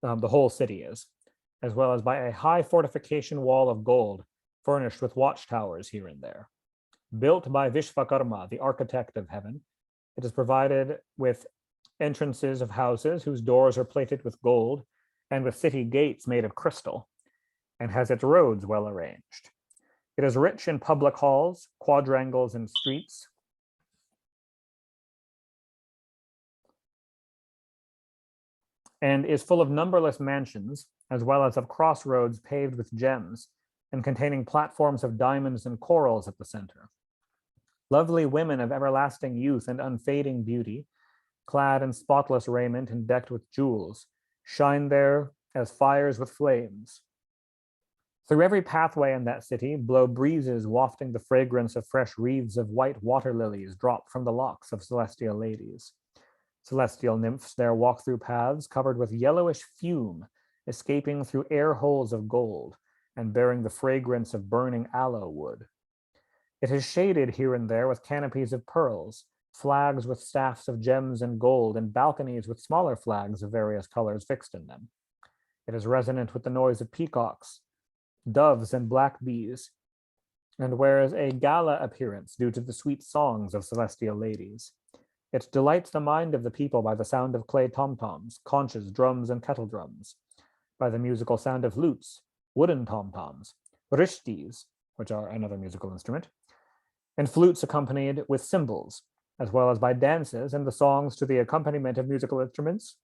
Speaker 1: The whole city is, as well as by a high fortification wall of gold furnished with watchtowers here and there. Built by Vishvakarma, the architect of heaven, it is provided with entrances of houses whose doors are plated with gold and with city gates made of crystal, and has its roads well arranged. It is rich in public halls, quadrangles, and streets, and is full of numberless mansions, as well as of crossroads paved with gems, and containing platforms of diamonds and corals at the center. Lovely women of everlasting youth and unfading beauty, clad in spotless raiment and decked with jewels, shine there as fires with flames. Through every pathway in that city blow breezes wafting the fragrance of fresh wreaths of white water lilies dropped from the locks of celestial ladies. Celestial nymphs there walk through paths covered with yellowish fume, escaping through air holes of gold and bearing the fragrance of burning aloe wood. It is shaded here and there with canopies of pearls, flags with staffs of gems and gold, and balconies with smaller flags of various colors fixed in them. It is resonant with the noise of peacocks, doves, and black bees, and wears a gala appearance due to the sweet songs of celestial ladies. It delights the mind of the people by the sound of clay tom-toms, conches, drums, and kettle drums, by the musical sound of lutes, wooden tom-toms, rishtis, which are another musical instrument, and flutes accompanied with cymbals, as well as by dances and the songs to the accompaniment of musical instruments,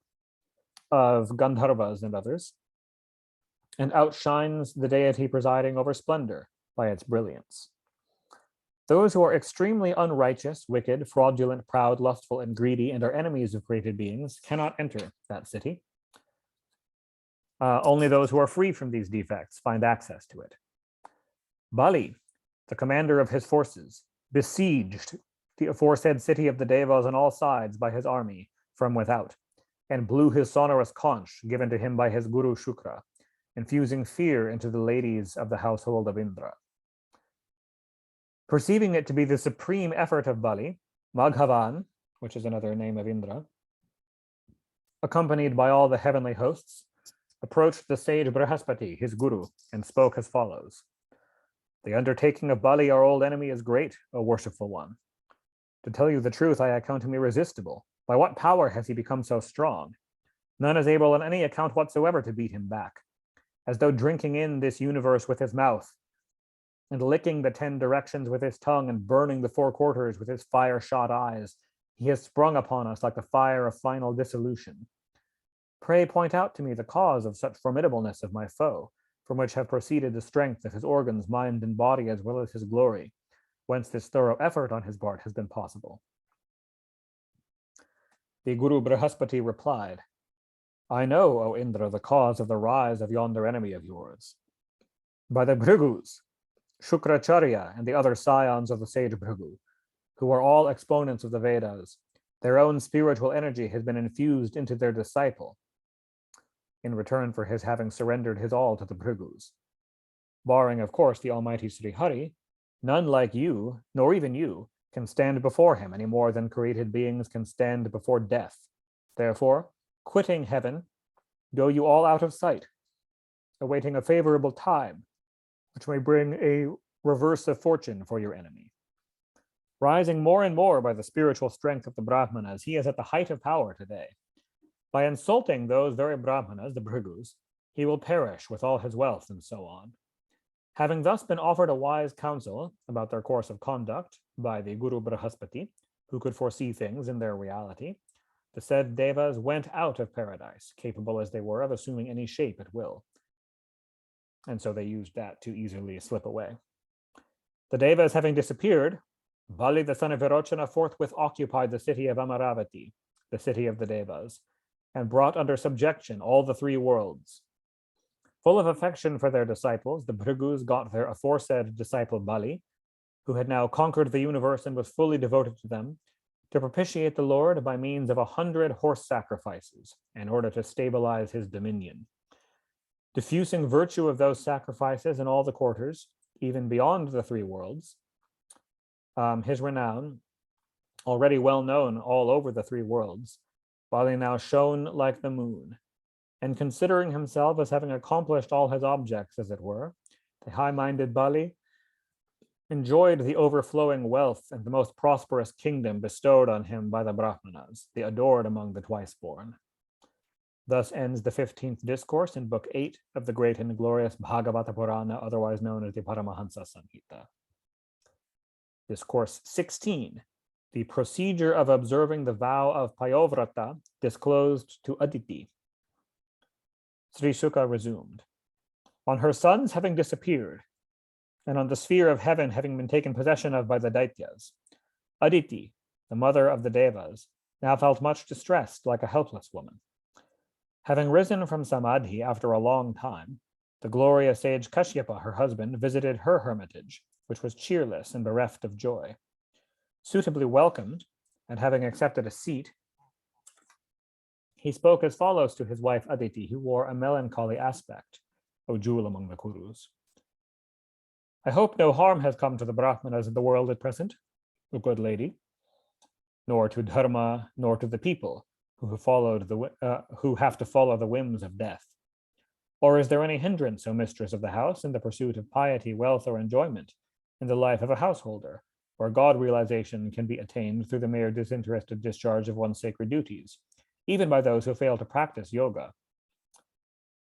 Speaker 1: of Gandharvas and others, and outshines the deity presiding over splendor by its brilliance. Those who are extremely unrighteous, wicked, fraudulent, proud, lustful, and greedy, and are enemies of created beings, cannot enter that city. Only those who are free from these defects find access to it. Bali, the commander of his forces, besieged the aforesaid city of the Devas on all sides by his army from without, and blew his sonorous conch given to him by his guru Shukra, infusing fear into the ladies of the household of Indra. Perceiving it to be the supreme effort of Bali, Maghavan, which is another name of Indra, accompanied by all the heavenly hosts, approached the sage Brihaspati, his guru, and spoke as follows. The undertaking of Bali, our old enemy, is great, O worshipful one. To tell you the truth, I account him irresistible. By what power has he become so strong? None is able on any account whatsoever to beat him back. As though drinking in this universe with his mouth, and licking the 10 directions with his tongue, and burning the 4 quarters with his fire-shot eyes, he has sprung upon us like the fire of final dissolution. Pray point out to me the cause of such formidableness of my foe, from which have proceeded the strength of his organs, mind, and body, as well as his glory, whence this thorough effort on his part has been possible. The Guru Brihaspati replied, I know, O Indra, the cause of the rise of yonder enemy of yours. By the Bhrigus, Shukracharya, and the other scions of the sage Bhrigu, who are all exponents of the Vedas, their own spiritual energy has been infused into their disciple, in return for his having surrendered his all to the Bhrigus. Barring, of course, the almighty Sri Hari, none like you, nor even you, can stand before him any more than created beings can stand before death. Therefore, quitting heaven, go you all out of sight, awaiting a favorable time, which may bring a reverse of fortune for your enemy. Rising more and more by the spiritual strength of the Brahmanas, he is at the height of power today. By insulting those very Brahmanas, the Bhrigus, he will perish with all his wealth and so on. Having thus been offered a wise counsel about their course of conduct by the Guru Brihaspati, who could foresee things in their reality, the said Devas went out of paradise, capable as they were of assuming any shape at will. And so they used that to easily slip away. The Devas having disappeared, Bali, the son of Virochana, forthwith occupied the city of Amaravati, the city of the Devas, and brought under subjection all the 3 worlds. Full of affection for their disciples, the Bhrigus got their aforesaid disciple Bali, who had now conquered the universe and was fully devoted to them, to propitiate the Lord by means of 100 horse sacrifices in order to stabilize his dominion. Diffusing virtue of those sacrifices in all the quarters, even beyond the 3 worlds, his renown, already well known all over the 3 worlds, Bali now shone like the moon. And considering himself as having accomplished all his objects, as it were, the high-minded Bali enjoyed the overflowing wealth and the most prosperous kingdom bestowed on him by the Brahmanas, the adored among the twice-born. Thus ends the 15th discourse in Book 8 of the great and glorious Bhagavata Purana, otherwise known as the Paramahansa Samhita. Discourse 16, the procedure of observing the vow of Payovrata disclosed to Aditi. Sri Shuka resumed. On her sons having disappeared, and on the sphere of heaven having been taken possession of by the Daityas, Aditi, the mother of the Devas, now felt much distressed like a helpless woman. Having risen from Samadhi after a long time, the glorious sage Kashyapa, her husband, visited her hermitage, which was cheerless and bereft of joy. Suitably welcomed, and having accepted a seat, he spoke as follows to his wife Aditi, who wore a melancholy aspect, O jewel among the Kurus. I hope no harm has come to the Brahmanas of the world at present, O good lady, nor to Dharma, nor to the people who have to follow the whims of death. Or is there any hindrance, O mistress of the house, in the pursuit of piety, wealth, or enjoyment in the life of a householder, where God realization can be attained through the mere disinterested discharge of one's sacred duties, even by those who fail to practice yoga?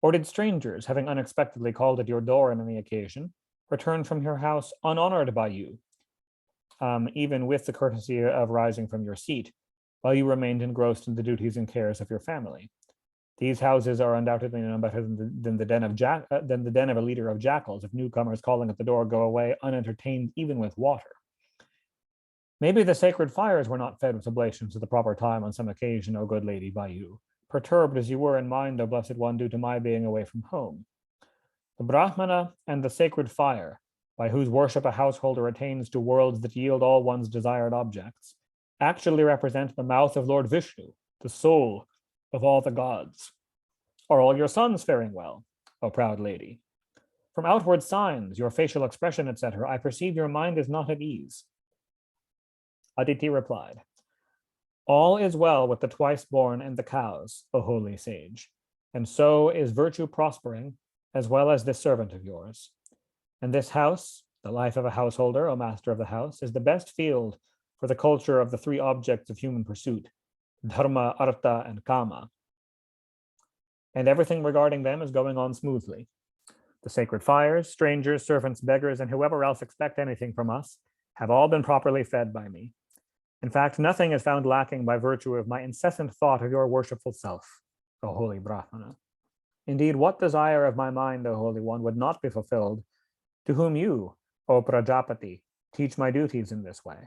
Speaker 1: Or did strangers, having unexpectedly called at your door on any occasion, return from your house unhonored by you, even with the courtesy of rising from your seat, while you remained engrossed in the duties and cares of your family? These houses are undoubtedly no better than the den of a leader of jackals, if newcomers calling at the door go away unentertained even with water. Maybe the sacred fires were not fed with oblations at the proper time on some occasion, O good lady, by you, perturbed as you were in mind, O blessed one, due to my being away from home. The Brahmana and the sacred fire, by whose worship a householder attains to worlds that yield all one's desired objects, actually represent the mouth of Lord Vishnu, the soul of all the gods. Are all your sons faring well, O proud lady? From outward signs, your facial expression, etc., I perceive your mind is not at ease. Aditi replied, all is well with the twice born and the cows, O holy sage, and so is virtue prospering, as well as this servant of yours. And this house, the life of a householder, O master of the house, is the best field for the culture of the three objects of human pursuit, dharma, artha, and kama. And everything regarding them is going on smoothly. The sacred fires, strangers, servants, beggars, and whoever else expect anything from us have all been properly fed by me. In fact, nothing is found lacking by virtue of my incessant thought of your worshipful self, O holy Brahmana. Indeed, what desire of my mind, O holy one, would not be fulfilled, to whom you, O Prajapati, teach my duties in this way?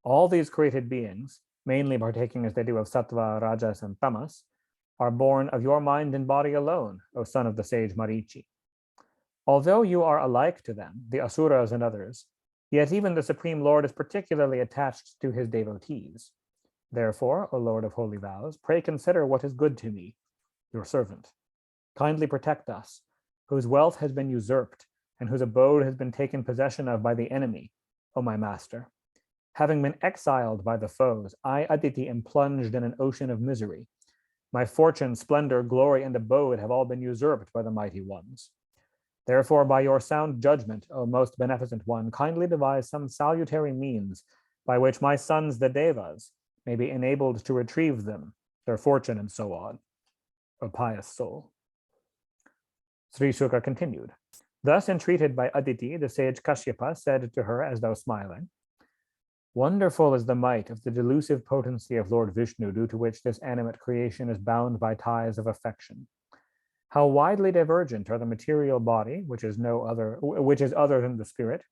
Speaker 1: All these created beings, mainly partaking as they do of sattva, rajas, and tamas, are born of your mind and body alone, O son of the sage Marichi. Although you are alike to them, the asuras and others, yet even the Supreme Lord is particularly attached to his devotees. Therefore, O Lord of holy vows, pray consider what is good to me, your servant. Kindly protect us, whose wealth has been usurped and whose abode has been taken possession of by the enemy, O my master. Having been exiled by the foes, I, Aditi, am plunged in an ocean of misery. My fortune, splendor, glory, and abode have all been usurped by the mighty ones. Therefore, by your sound judgment, O most beneficent one, kindly devise some salutary means by which my sons, the Devas, may be enabled to retrieve them, their fortune, and so on. O pious soul. Sri Shuka continued. Thus entreated by Aditi, the sage Kashyapa said to her as though smiling, wonderful is the might of the delusive potency of Lord Vishnu, due to which this animate creation is bound by ties of affection. How widely divergent are the material body, which is other than the spirit,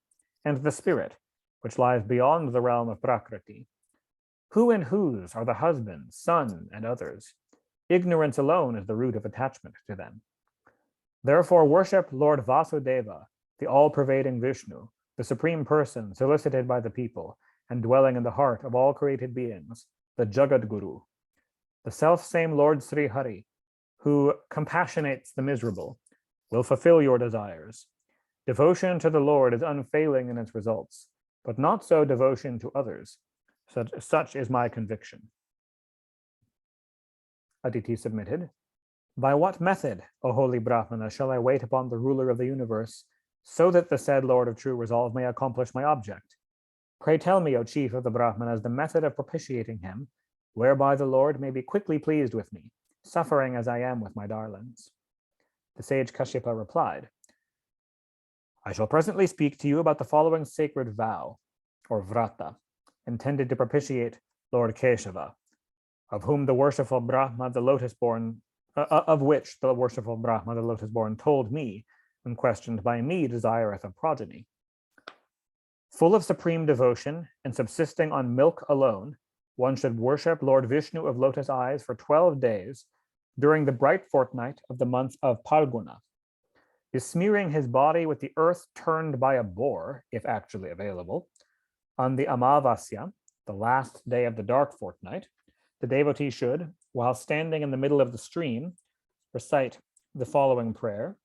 Speaker 1: and the spirit, which lies beyond the realm of Prakriti. Who and whose are the husband, son, and others? Ignorance alone is the root of attachment to them. Therefore worship Lord Vasudeva, the all-pervading Vishnu, the supreme person solicited by the people and dwelling in the heart of all created beings, the Jagat Guru, the self-same Lord Sri Hari, who compassionates the miserable, will fulfill your desires. Devotion to the Lord is unfailing in its results, but not so devotion to others. Such is my conviction. Aditi submitted, by what method, O holy Brahmana, shall I wait upon the ruler of the universe, so that the said Lord of true resolve may accomplish my object? Pray tell me, O chief of the Brahmanas, the method of propitiating him, whereby the Lord may be quickly pleased with me, suffering as I am with my darlings. The sage Kashyapa replied, I shall presently speak to you about the following sacred vow, or vrata, intended to propitiate Lord Keshava, of whom the worshipful Brahma, the lotus-born, of which the worshipful Brahma, the lotus-born, told me, when questioned by me, desireth a progeny. Full of supreme devotion and subsisting on milk alone, one should worship Lord Vishnu of Lotus Eyes for 12 days during the bright fortnight of the month of Phalguna, besmearing his body with the earth turned by a boar, if actually available. On the Amavasya, the last day of the dark fortnight, the devotee should, while standing in the middle of the stream, recite the following prayer.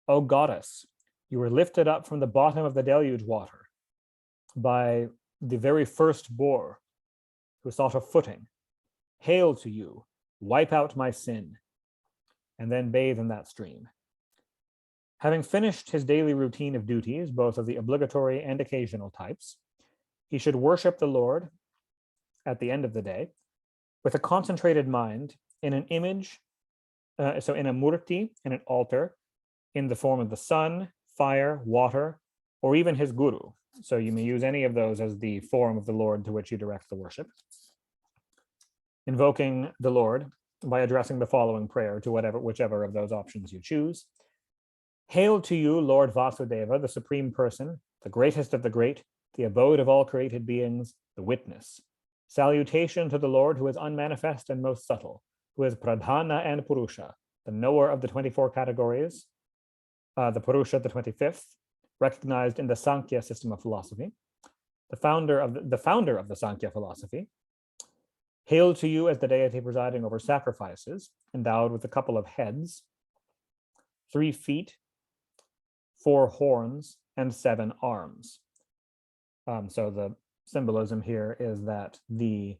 Speaker 1: O goddess, you were lifted up from the bottom of the deluge water by the very first boar who sought a footing. Hail to you, wipe out my sin, and then bathe in that stream. Having finished his daily routine of duties, both of the obligatory and occasional types, he should worship the Lord at the end of the day with a concentrated mind in an image, so in a murti, in an altar, in the form of the sun, fire, water, or even his guru. So you may use any of those as the form of the Lord to which you direct the worship. Invoking the Lord by addressing the following prayer to whichever of those options you choose. Hail to you, Lord Vasudeva, the Supreme Person, the greatest of the great, the abode of all created beings, the witness. Salutation to the Lord who is unmanifest and most subtle, who is Pradhana and Purusha, the knower of the 24 categories, the Purusha, the 25th, recognized in the Sankhya system of philosophy, the founder of the Sankhya philosophy. Hail to you as the deity presiding over sacrifices, endowed with a couple of heads, 3 feet, 4 horns, and 7 arms. So the symbolism here is that the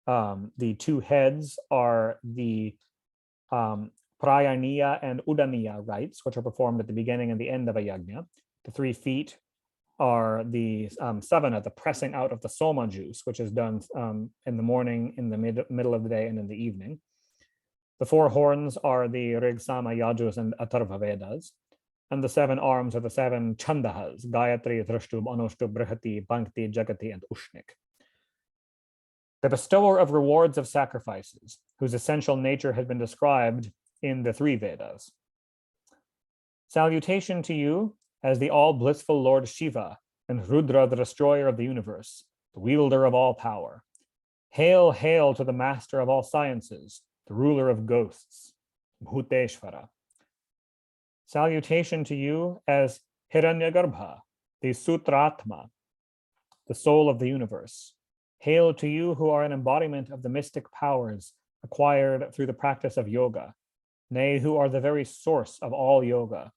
Speaker 1: 2 heads are the Prayaniya and Udaniya rites, which are performed at the beginning and the end of a yajna. The 3 feet are the savana, the pressing out of the soma juice, which is done in the morning, in the middle of the day, and in the evening. The 4 horns are the Rig, Sama, Yajus, and Atharva Vedas. And the 7 arms are the 7 Chandahas, Gayatri, Dhrashtub, Anushtub, Brihati, Bhankti, Jagati, and Ushnik. The bestower of rewards of sacrifices, whose essential nature has been described in the 3 Vedas. Salutation to you as the all-blissful Lord Shiva and Rudra, the destroyer of the universe, the wielder of all power. Hail, hail to the master of all sciences, the ruler of ghosts, Bhuteshvara. Salutation to you as Hiranyagarbha, the Sutratma, the soul of the universe. Hail to you who are an embodiment of the mystic powers acquired through the practice of yoga, nay, who are the very source of all yoga.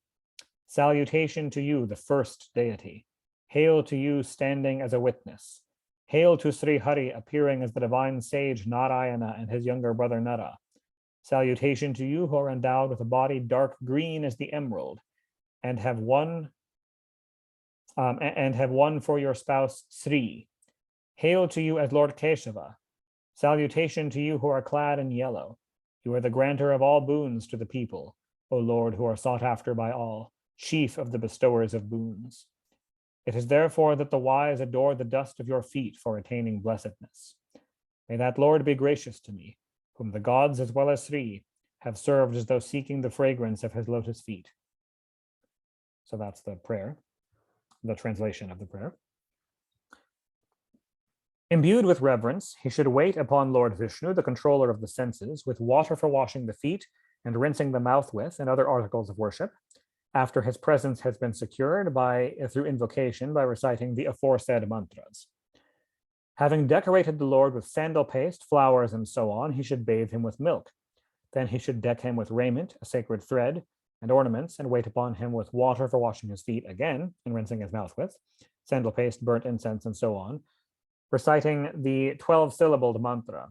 Speaker 1: Salutation to you, the first deity. Hail to you standing as a witness. Hail to Sri Hari appearing as the divine sage Narayana and his younger brother Nara. Salutation to you who are endowed with a body dark green as the emerald, and have won for your spouse Sri. Hail to you as Lord Keshava. Salutation to you who are clad in yellow. You are the granter of all boons to the people, O Lord, who are sought after by all, chief of the bestowers of boons. It is therefore that the wise adore the dust of your feet for attaining blessedness. May that Lord be gracious to me, whom the gods as well as Sri have served as though seeking the fragrance of his lotus feet. So that's the prayer, the translation of the prayer. Imbued with reverence, he should wait upon Lord Vishnu, the controller of the senses, with water for washing the feet and rinsing the mouth with, and other articles of worship, after his presence has been secured through invocation by reciting the aforesaid mantras. Having decorated the Lord with sandal paste, flowers, and so on, he should bathe him with milk. Then he should deck him with raiment, a sacred thread, and ornaments, and wait upon him with water for washing his feet again and rinsing his mouth with, sandal paste, burnt incense, and so on, reciting the 12-syllabled mantra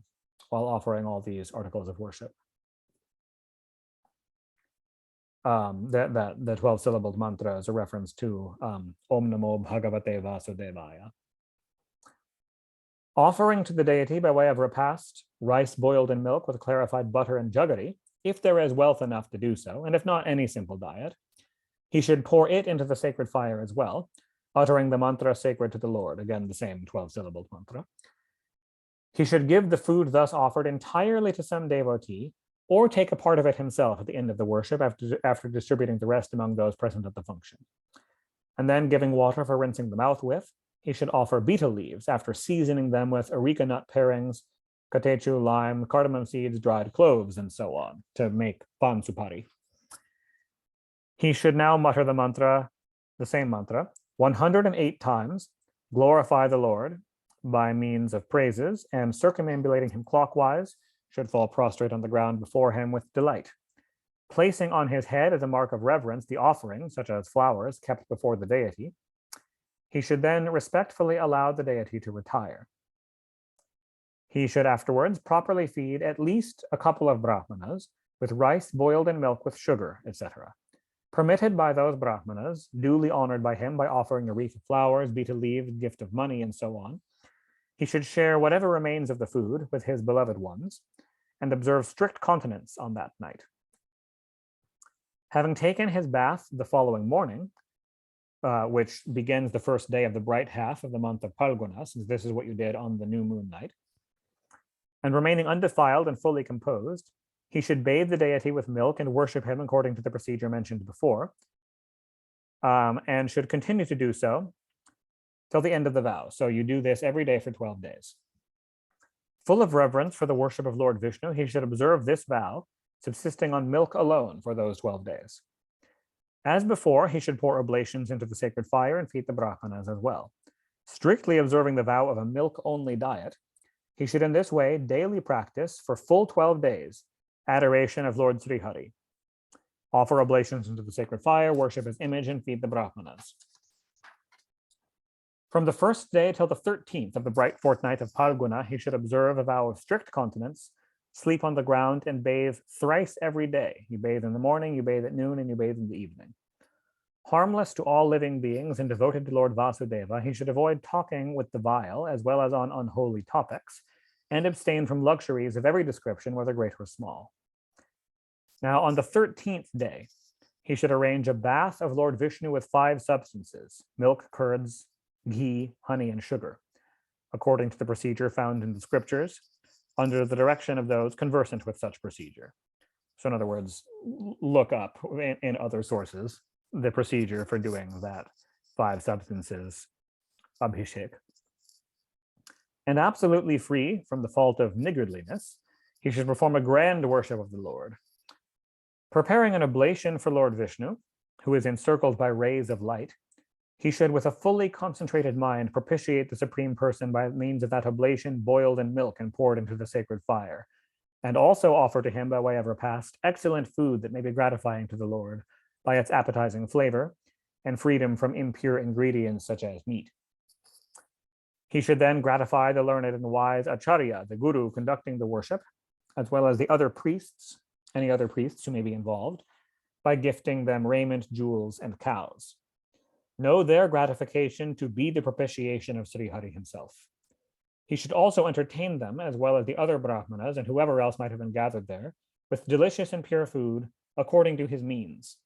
Speaker 1: while offering all these articles of worship. The 12-syllabled mantra is a reference to Om Namo Bhagavate Vasudevaya. Offering to the deity by way of repast, rice boiled in milk with clarified butter and jaggery, if there is wealth enough to do so, and if not, any simple diet. He should pour it into the sacred fire as well, uttering the mantra sacred to the Lord, again, the same 12-syllabled mantra. He should give the food thus offered entirely to some devotee, or take a part of it himself at the end of the worship after distributing the rest among those present at the function. And then giving water for rinsing the mouth with, he should offer betel leaves after seasoning them with areca nut parings, katechu, lime, cardamom seeds, dried cloves, and so on to make pan supari. He should now mutter the mantra, the same mantra, 108 times, glorify the Lord by means of praises, and circumambulating him clockwise, should fall prostrate on the ground before him with delight. Placing on his head as a mark of reverence the offering, such as flowers, kept before the deity, he should then respectfully allow the deity to retire. He should afterwards properly feed at least a couple of brahmanas with rice boiled in milk with sugar, etc., permitted by those brahmanas, duly honored by him by offering a wreath of flowers, betel leaves, gift of money, and so on. He should share whatever remains of the food with his beloved ones and observe strict continence on that night. Having taken his bath the following morning, which begins the first day of the bright half of the month of Phalguna, since this is what you did on the new moon night, and remaining undefiled and fully composed, he should bathe the deity with milk and worship him according to the procedure mentioned before, and should continue to do so till the end of the vow. So you do this every day for 12 days. Full of reverence for the worship of Lord Vishnu, he should observe this vow, subsisting on milk alone for those 12 days. As before, he should pour oblations into the sacred fire and feed the brahmanas as well. Strictly observing the vow of a milk-only diet, he should in this way daily practice for full 12 days adoration of Lord Srihari, offer oblations into the sacred fire, worship his image, and feed the brahmanas. From the first day till the 13th of the bright fortnight of Phalguna, he should observe a vow of strict continence, sleep on the ground, and bathe thrice every day. You bathe in the morning, you bathe at noon, and you bathe in the evening. Harmless to all living beings and devoted to Lord Vasudeva, he should avoid talking with the vile as well as on unholy topics, and abstain from luxuries of every description, whether great or small. Now, on the 13th day, he should arrange a bath of Lord Vishnu with 5 substances: milk, curds, ghee, honey, and sugar, according to the procedure found in the scriptures, under the direction of those conversant with such procedure. So in other words, look up in other sources the procedure for doing that 5 substances abhishek. And absolutely free from the fault of niggardliness, he should perform a grand worship of the Lord. Preparing an oblation for Lord Vishnu, who is encircled by rays of light, he should, with a fully concentrated mind, propitiate the Supreme Person by means of that oblation boiled in milk and poured into the sacred fire, and also offer to him, by way of repast, excellent food that may be gratifying to the Lord by its appetizing flavor and freedom from impure ingredients such as meat. He should then gratify the learned and wise acharya, the guru conducting the worship, as well as the other priests, any other priests who may be involved, by gifting them raiment, jewels, and cows. Know their gratification to be the propitiation of Srihari himself. He should also entertain them, as well as the other brahmanas and whoever else might have been gathered there, with delicious and pure food according to his means.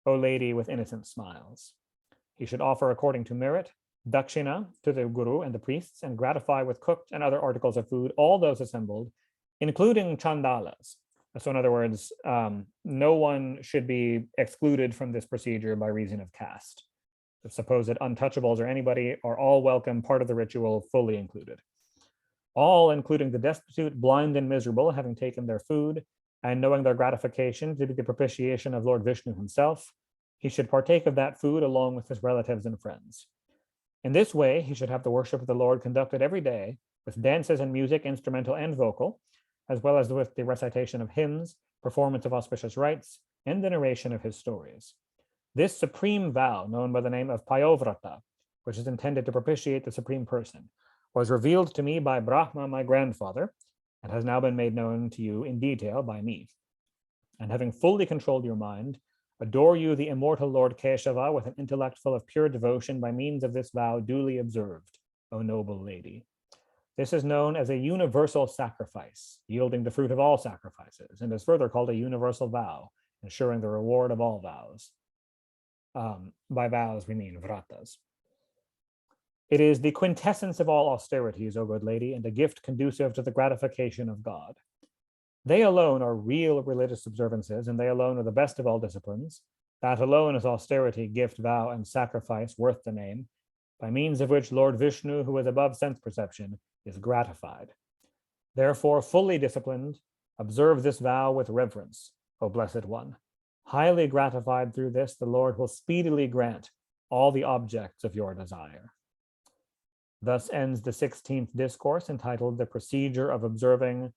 Speaker 1: O lady with innocent smiles. He should offer according to merit dakshina to the guru and the priests, and gratify with cooked and other articles of food all those assembled, including chandalas. So in other words, no one should be excluded from this procedure by reason of caste. The supposed untouchables or anybody are all welcome, part of the ritual, fully included. All, including the destitute, blind, and miserable, having taken their food, and knowing their gratification to be the propitiation of Lord Vishnu himself, he should partake of that food along with his relatives and friends. In this way, he should have the worship of the Lord conducted every day with dances and music, instrumental and vocal, as well as with the recitation of hymns, performance of auspicious rites, and the narration of his stories. This supreme vow, known by the name of Payovrata, which is intended to propitiate the Supreme Person, was revealed to me by Brahma, my grandfather, and has now been made known to you in detail by me. And having fully controlled your mind, adore you the immortal Lord Keshava with an intellect full of pure devotion by means of this vow duly observed, O noble lady. This is known as a universal sacrifice, yielding the fruit of all sacrifices, and is further called a universal vow, ensuring the reward of all vows. By vows, we mean vratas. It is the quintessence of all austerities, O good lady, and a gift conducive to the gratification of God. They alone are real religious observances, and they alone are the best of all disciplines. That alone is austerity, gift, vow, and sacrifice worth the name, by means of which Lord Vishnu, who is above sense perception, is gratified. Therefore, fully disciplined, observe this vow with reverence, O Blessed One. Highly gratified through this, the Lord will speedily grant all the objects of your desire. Thus ends the 16th discourse, entitled The Procedure of Observing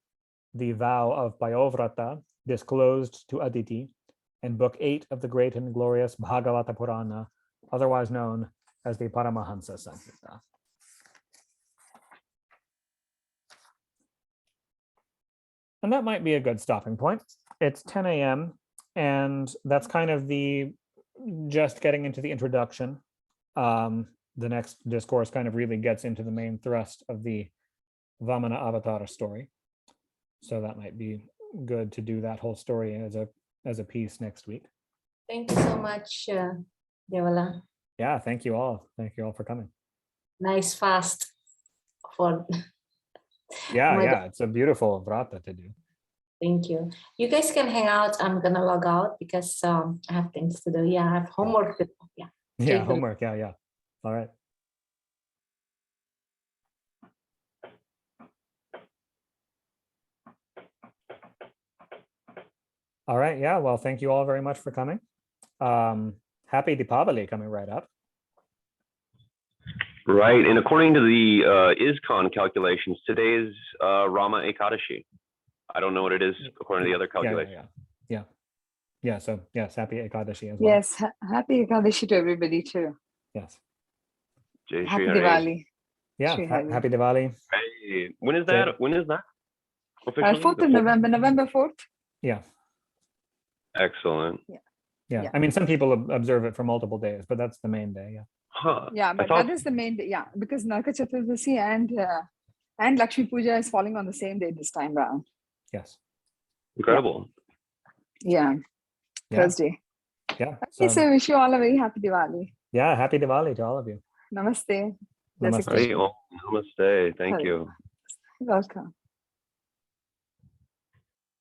Speaker 1: the Vow of Payovrata, disclosed to Aditi, in Book 8 of the great and glorious Bhagavata Purana, otherwise known as the Paramahansa Samhita. And that might be a good stopping point. It's 10 a.m. and that's kind of the just getting into the introduction. The next discourse kind of really gets into the main thrust of the Vamana Avatar story. So that might be good to do that whole story as a piece next week.
Speaker 3: Thank you so much, Devala.
Speaker 1: Yeah, thank you all. Thank you all for coming.
Speaker 3: Nice fast for
Speaker 1: Yeah,
Speaker 3: my
Speaker 1: yeah, it's a beautiful vrata to do.
Speaker 3: Thank you. You guys can hang out. I'm gonna log out because I have things to do. Yeah, I have homework to do. Yeah.
Speaker 1: Yeah,
Speaker 3: Okay,
Speaker 1: homework. Yeah, yeah. All right. All right. Yeah. Well, thank you all very much for coming. Happy Deepavali coming right up.
Speaker 2: Right. And according to the ISKCON calculations, today is Rama Ekadashi. I don't know what it is according to the other
Speaker 1: Yeah, yeah,
Speaker 2: calculations.
Speaker 1: yeah. Yeah. So yes, happy Ekadashi as well.
Speaker 4: Yes, happy Ekadashi to everybody too.
Speaker 1: Yes.
Speaker 2: Jai
Speaker 4: Happy
Speaker 2: Shri Hare.
Speaker 4: Diwali.
Speaker 1: Yeah.
Speaker 4: Shri Hari.
Speaker 1: Happy Diwali.
Speaker 2: Hey, when is that? When is that? Officially?
Speaker 4: 4th
Speaker 2: The
Speaker 4: of
Speaker 2: 4th?
Speaker 4: November 4th.
Speaker 1: Yeah.
Speaker 2: Excellent.
Speaker 1: Yeah.
Speaker 4: Yeah.
Speaker 1: I mean, some people observe it for multiple days, but that's the main day. Yeah.
Speaker 2: Huh.
Speaker 4: Yeah,
Speaker 2: I
Speaker 4: but
Speaker 2: thought,
Speaker 4: that is the main day. Yeah, because Naraka Chaturdashi and Lakshmi Puja is falling on the same day this time round.
Speaker 1: Yes.
Speaker 2: incredible.
Speaker 4: Yeah,
Speaker 1: Yeah.
Speaker 4: Thursday.
Speaker 1: Yeah.
Speaker 4: Okay, so wish you all a very happy Diwali.
Speaker 1: Yeah. Happy Diwali to all of you.
Speaker 4: Namaste.
Speaker 1: Namaste.
Speaker 4: Blessings.
Speaker 2: Hari Om. Namaste. Thank
Speaker 4: Hari.
Speaker 2: you.
Speaker 4: Welcome.